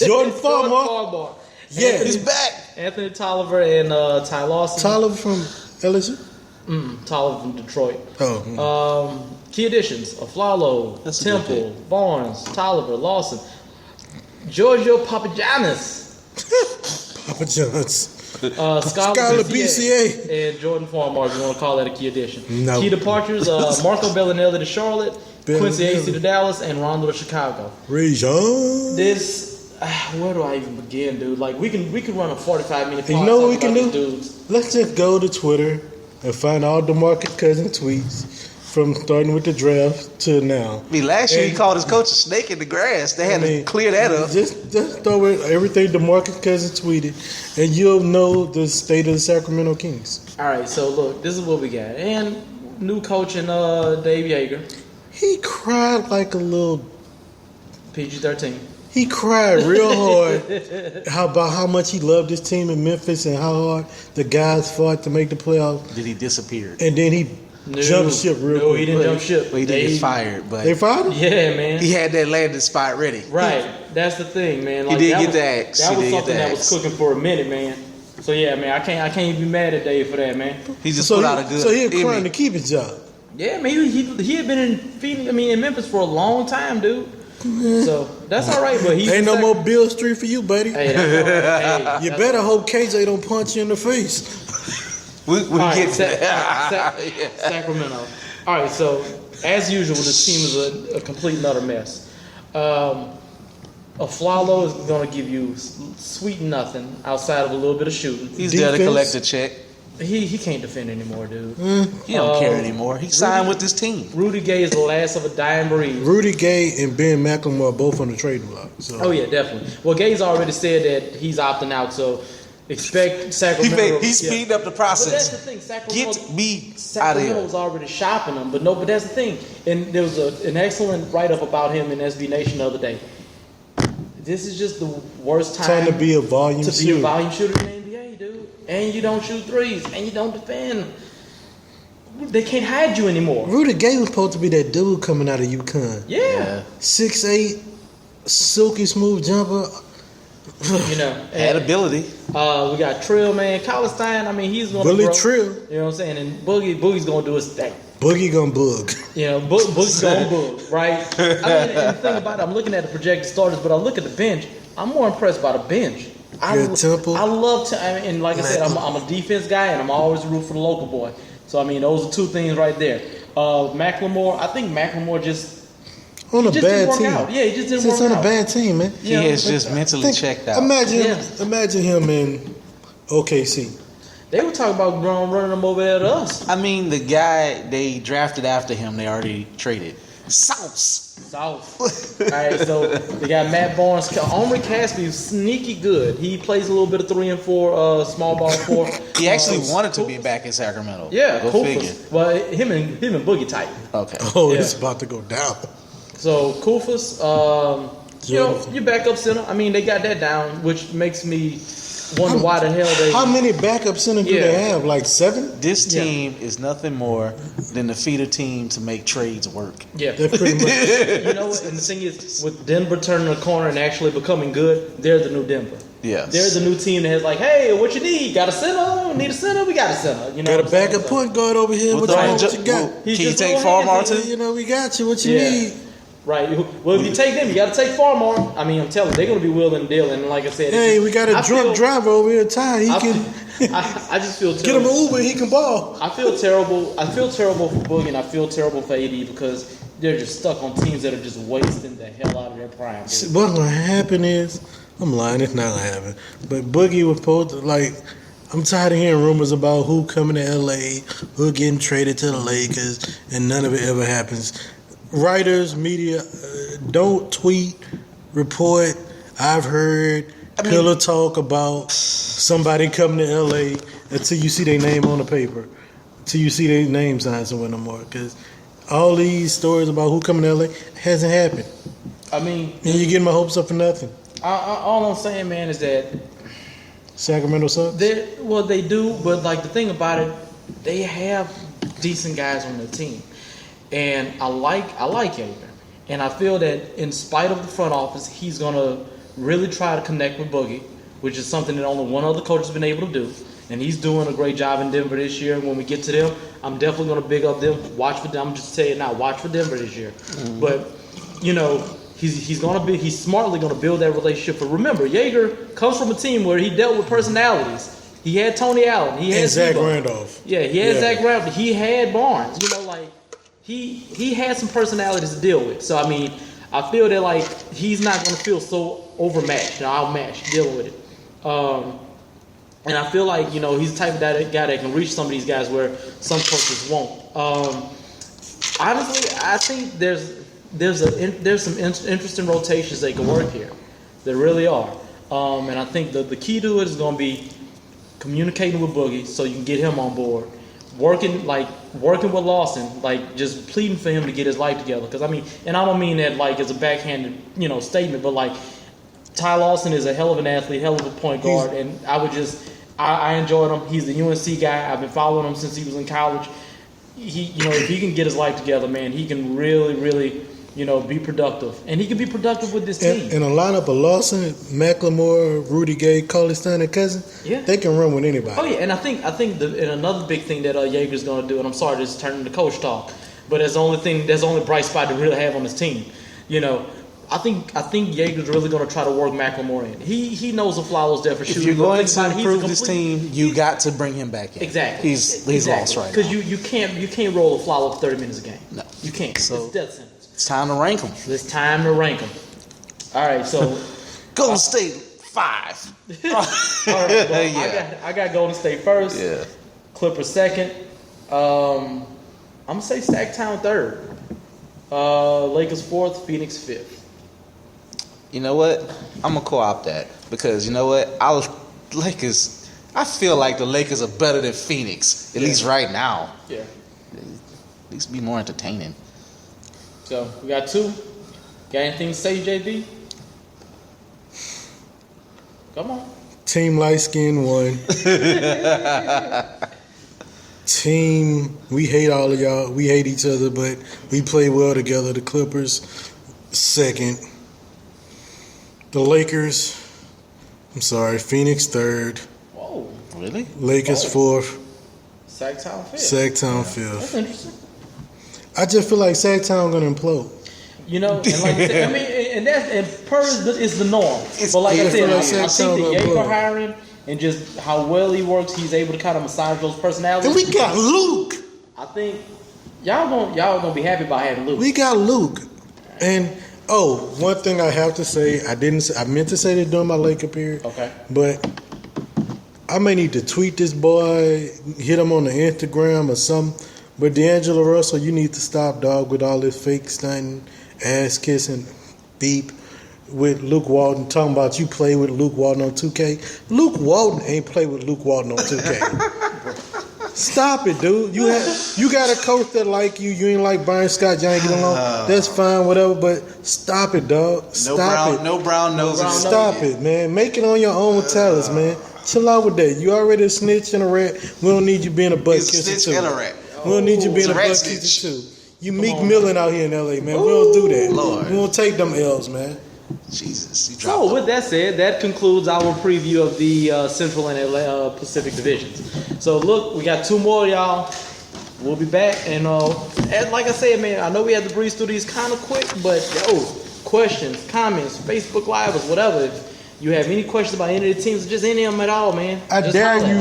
Jordan Farmer. Yeah. He's back. Anthony Tolliver and Ty Lawson. Tyler from LSU? Tolliver from Detroit. Oh. Key additions: Aflalo, That's a good Temple, Barnes, Tolliver, Lawson, Giorgio Papagiannis, Papa John's. Skylar BCA. and Jordan Farmer, if you want to call that a key addition. No. Key departures: Marco Bellinelli to Charlotte, Quincy Bellinelli. AC to Dallas, and Rondo to Chicago. Rajon. This, where do I even begin, dude? Like we can run a 45-minute podcast. You know what we can about do? these dudes. Let's just go to Twitter and find all DeMarcus Cousins tweets from starting with the draft to now. I mean, last year he called his coach a snake in the grass. They had to clear that up. Just throw in everything DeMarcus Cousins tweeted, and you'll know the state of the Sacramento Kings. All right, so look, this is what we got, and new coach in Dave Yeager, He cried like a little. PG-13. He cried real hard about how much he loved his team in Memphis and how hard the guys fought to make the playoffs. Did he disappear? And then he jumped ship real No, quick. he didn't jump ship. Well, he did get fired, but They fired him? Yeah, man. he had that landing spot ready. Right, that's the thing, man. Like, did that get was, the axe. That He was did get something the that was axe. cooking for a minute, man. So yeah, man, I can't even be mad at Dave for that, man. He just So put out a good he was crying to image. keep his job. Yeah, man, he had been in Phoenix, in Memphis for a long time, dude. So that's all right, but he Ain't no more Bill Street for you, buddy. Hey, that's all right. Hey, You better hope KJ don't punch you in the face. We All right, get to that. Sacramento. All right, so as usual, this team is a complete and utter mess. Aflalo is going to give you sweet nothing outside of a little bit of shooting. He's there to Defense. collect a check. He can't defend anymore, dude. He don't care anymore. He signed with this team. Rudy Gay is the last of a dying breed. Rudy Gay and Ben McLemore are both on the trade block. So. Oh yeah, definitely. Well, Gay's already said that he's opting out, so expect Sacramento. He's speeding up the But that's process. the thing, Sacramento. Get me out of Sacramento's here. already shopping him, but that's the thing. And there was an excellent write-up about him in SB Nation the other day. This is just the worst time Time to be a volume to be a shooter. volume shooter in the NBA, dude. And you don't shoot threes, and you don't defend. They can't hide you anymore. Rudy Gay was supposed to be that dude coming out of UConn. Yeah. 6'8", silky smooth jumper. Had ability. We got Trill, man. Cauley-Stein, he's going to Bully grow. Trill. You know what I'm saying? And Boogie's going to do his thing. Boogie gonna bug. Boogie's going to boog, right? And the thing about it, I'm looking at the projected starters, but I look at the bench. I'm more impressed by the bench. Temple. I love to, and like I said, I'm a defense guy, and I'm always root for the local boy. So, those are two things right there. Macklemore, I think Macklemore just On a didn't bad work team. out. Yeah, he just didn't Just work on out. a bad team, man. He has just mentally checked out. Imagine him in OKC. They were talking about running them over there to us. I mean, the guy they drafted after him, they already traded. South. All right, so they got Matt Barnes. Omri Caspi is sneaky good. He plays a little bit of 3 and 4, small ball 4. He actually wanted to be back in Sacramento. Yeah, go figure. Well, him and Boogie tight. Okay. Oh, Yeah. it's about to go down. So Kufus, your backup center. I mean, they got that down, which makes me wonder why the hell they. How many backup centers do they have? Like 7? This team is nothing more than the feeder team to make trades work. Yeah, They're pretty much. you know what? And the thing is, with Denver turning the corner and actually becoming good, they're the new Denver. Yes. They're the new team that has like, hey, what you need? Got a center? Need a center? We got a center. You know, Got a backup point guard over here. Well, What you got? Can He's you just take little Farmar handsy. too? You know, we got you. What you Yeah. need? Right. Well, if you take them, you got to take Farmar. I mean, I'm telling you, they're going to be willing and dealing. And like I said, Hey, we got a drunk driver over here, Ty. He can I just feel get him terrible. an Uber. He can ball. I feel terrible. I feel terrible for Boogie, and I feel terrible for AD because they're just stuck on teams that are just wasting the hell out of their prime. Dude. What's gonna happen is, I'm lying. It's not gonna happen. But Boogie was supposed to I'm tired of hearing rumors about who coming to LA, who getting traded to the Lakers, and none of it ever happens. Writers, media, don't tweet, report. I've heard pillow talk about somebody coming to LA until you see their name on the paper, until you see their name signed somewhere no more. Because all these stories about who coming to LA hasn't happened. I mean, And you're getting my hopes up for nothing. all I'm saying, man, is that Sacramento sucks. they do, but like the thing about it, they have decent guys on their team, and I like Yeager, and I feel that in spite of the front office, he's gonna really try to connect with Boogie, which is something that only one other coach has been able to do, and he's doing a great job in Denver this year. When we get to them, I'm definitely gonna big up them. Watch for them. I'm just saying now, watch for Denver this year, but you know. He's smartly gonna build that relationship. But remember, Yeager comes from a team where he dealt with personalities. He had Tony Allen. He had And Zach Zebo. Randolph. Yeah, he had Zach Randolph. He had Barnes. You know, like he had some personalities to deal with. So I mean, I feel that like he's not gonna feel so overmatched, outmatched dealing with it. And I feel like he's the type of guy that can reach some of these guys where some coaches won't. Honestly, I think there's some interesting rotations they can work here. There really are. And I think the key to it is going to be communicating with Boogie so you can get him on board. Working with Lawson, like just pleading for him to get his life together. Because I mean, and I don't mean that like as a backhanded statement, but like Ty Lawson is a hell of an athlete, hell of a point guard, and I enjoyed him. He's the UNC guy. I've been following him since he was in college. He if he can get his life together, man, he can really be productive, and he can be productive with this team. And a lineup of Lawson, McLemore, Rudy Gay, Cauley-Stein, and Cousin, they can run with anybody. Oh yeah, and I think and another big thing that Yeager's going to do, and I'm sorry this is turning to coach talk, but that's the only bright spot to really have on his team. I think Yeager's really going to try to work McLemore in. He knows the flowers there for shooting. If you're going to he's improve this team, you got to bring him back in. Exactly. He's lost right now. Because you can't roll a flower for 30 minutes a game. No, you can't. So it's dead simple. it's time to rank them. It's time to rank them. All right, so Golden State 5. all right, well, Yeah. I got Golden State first. Yeah. Clippers second. I'm gonna say Sacktown third. Lakers fourth. Phoenix fifth. You know what? I'm gonna co-opt that because you know what? I feel like the Lakers are better than Phoenix at least right now. Yeah. At least be more entertaining. So we got two. Got anything to say, JB? Come on. Team light skin 1. Team, we hate all of y'all. We hate each other, but we play well together. The Clippers second. The Lakers, Phoenix third. Whoa. Really? Lakers fourth. Sacktown fifth. Sacktown That's fifth. interesting. I just feel like Sacktown gonna implode. And like I said, I mean, and per is the norm. But like I said, I think the Yeager hiring and just how well he works, he's able to kind of massage those personalities. And we got Luke. I think y'all gonna be happy about having Luke. We got Luke. And one thing I have to say, I meant to say this during my Laker period. Okay. But I may need to tweet this boy, hit him on the Instagram or something. But Deangelo Russell, you need to stop, dog, with all this fake stunting, ass kissing, beep with Luke Walton. Talking about you play with Luke Walton on 2K. Luke Walton ain't play with Luke Walton on 2K. Stop it, dude. You got a coach that like you. You ain't like Byron Scott. Y'all ain't get along. That's fine, whatever. But stop it, dog. Stop it. No brown noses. Stop it, man. Make it on your own talents, man. Chill out with that. You already a snitch and a rat. We don't need you being a butt kisser too. And a rat. We don't need you being a butt kisser too. You Meek Millen out here in LA, man. We don't do that. Lord. We don't take them L's, man. Jesus. So with that said, that concludes our preview of the Central and Pacific divisions. So look, we got 2 more, y'all. We'll be back, and like I said, man, I know we had to breeze through these kind of quick, but questions, comments, Facebook Live, or whatever. If you have any questions about any of the teams, just any of them at all, man. I dare you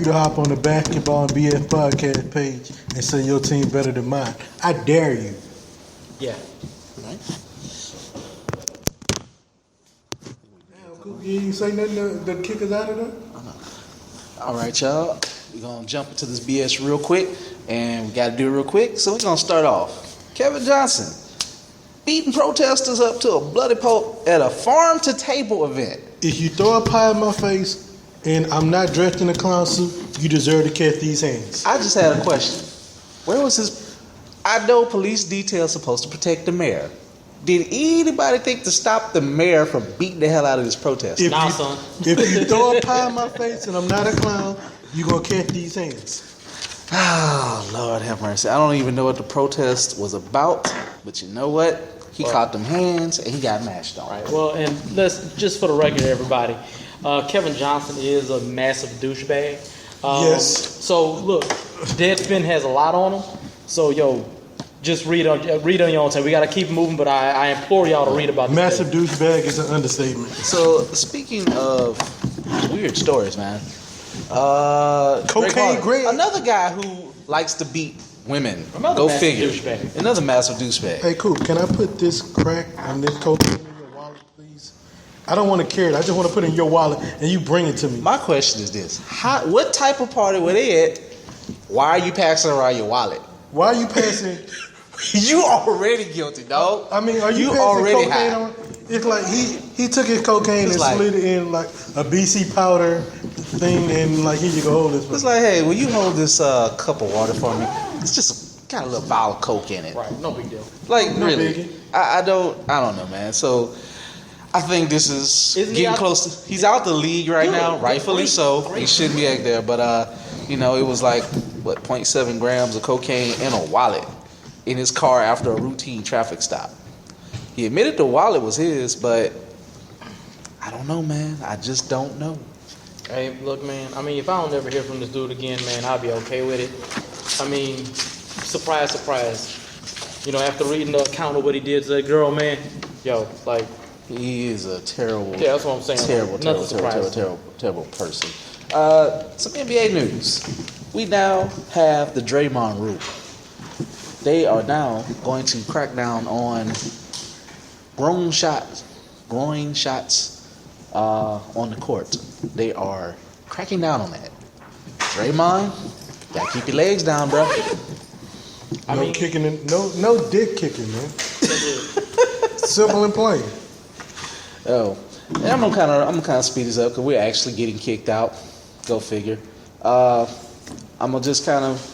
to hop on the Basketball and BS podcast page and say your team better than mine. I dare you. Yeah. You ain't say nothing to kick us out of there? All right, y'all. We're going to jump into this BS real quick, and we got to do it real quick. So we're going to start off. Kevin Johnson beating protesters up to a bloody pulp at a farm-to-table event. If you throw a pie in my face and I'm not dressed in a clown suit, you deserve to catch these hands. I just had a question. Where was his... I know police detail supposed to protect the mayor. Did anybody think to stop the mayor from beating the hell out of this protest? Son. If you throw a pie in my face and I'm not a clown, you're going to catch these hands. Oh, Lord have mercy. I don't even know what the protest was about, but you know what? He caught them hands and he got mashed on. Right. Well, and let's just for the record, everybody, Kevin Johnson is a massive douchebag. Yes. So look, Deadspin has a lot on him. So just read on your own time. We got to keep moving, but I implore y'all to read about this. Massive douchebag is an understatement. So speaking of weird stories, man. Cocaine Greg. Another guy who likes to beat women. Another Go massive figure. douchebag. Another massive douchebag. Hey, Coop, can I put this crack and this cocaine in your wallet, please? I don't want to carry it. I just want to put it in your wallet and you bring it to me. My question is this. What type of party were they at? Why are you passing around your wallet? Why are you passing... You already guilty, dog. I mean, are you passing already cocaine high? on? It's like he took his cocaine and slid it in like a BC powder thing, and like, here you go, hold this. It's like, hey, will you hold this cup of water for me? It's just got a little vial of coke in it. Right, no big deal. Like, No really, biggie. I don't know, man. So I think this is Isn't he getting out- close to. He's out the league right Good. now, rightfully Great. so. Great. He shouldn't be out there, but it was like 0.7 grams of cocaine in a wallet in his car after a routine traffic stop. He admitted the wallet was his, but I don't know, man. I just don't know. Hey, look, man. I mean, if I don't ever hear from this dude again, man, I'll be okay with it. I mean, surprise, surprise. After reading the account of what he did to that girl, man, like, He is a terrible, yeah, that's what I'm saying. terrible person. Some NBA news. We now have the Draymond Rule. They are now going to crack down on groin shots on the court. They are cracking down on that. Draymond, gotta keep your legs down, bro. Kicking in, no dick kicking, man. Simple and plain. Oh, and I'm gonna speed this up because we're actually getting kicked out. Go figure. I'm gonna just kind of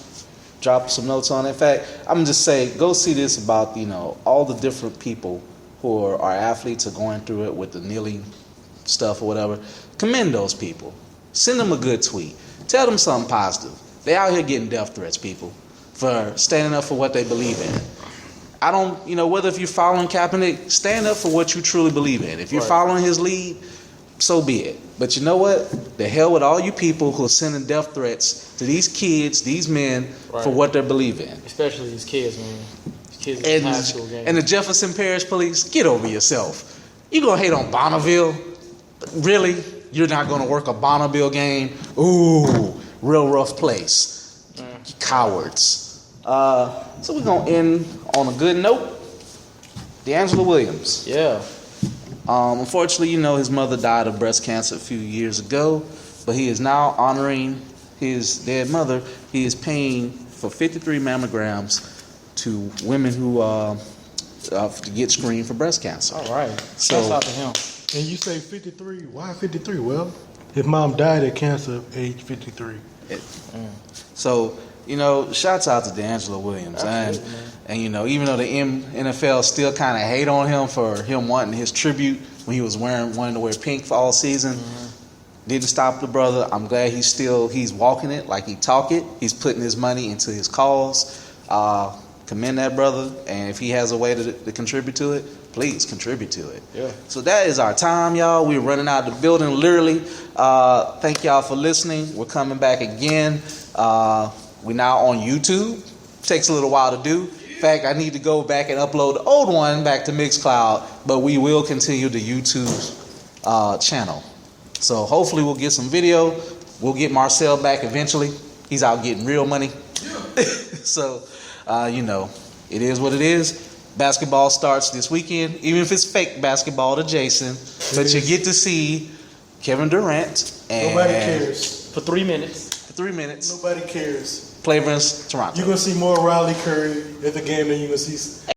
drop some notes on it. In fact, I'm gonna just say, go see this about all the different people who are athletes are going through it with the kneeling stuff or whatever. Commend those people. Send them a good tweet. Tell them something positive. They out here getting death threats, people, for standing up for what they believe in. I don't, whether if you're following Kaepernick, stand up for what you truly believe in. If you're following his lead, so be it. But you know what? The hell with all you people who are sending death threats to these kids, these men, for what they believe in. especially these kids, man. These kids in high school games. And the Jefferson Parish Police, get over yourself. You gonna hate on Bonneville? Really? You're not gonna work a Bonneville game? Ooh, real rough place. You cowards. So we're gonna end on a good note. Deangelo Williams. Yeah. Unfortunately, his mother died of breast cancer a few years ago. but he is now honoring his dead mother. He is paying for 53 mammograms to women who to get screened for breast cancer. All right. So- Shouts out to him. And you say 53. Why 53? Well, his mom died of cancer at age 53. So, shouts out to Deangelo Williams. And even though the NFL still kind of hate on him for him wanting his tribute when he was wanting to wear pink for all season, didn't stop the brother. I'm glad he's walking it like he talk it. He's putting his money into his cause. Commend that brother. And if he has a way to contribute to it, please contribute to it. Yeah. So that is our time, y'all. We're running out of the building, literally. Thank y'all for listening. We're coming back again. We're now on YouTube. Takes a little while to do. In fact, I need to go back and upload the old one back to Mixcloud, but we will continue the YouTube channel. So hopefully we'll get some video. We'll get Marcel back eventually. He's out getting real money. So, it is what it is. Basketball starts this weekend, even if it's fake basketball to Jason. But you get to see Kevin Durant and Nobody cares. For 3 minutes. for 3 minutes Nobody cares. play against Toronto. You're going to see more Riley Curry at the game than you're going to see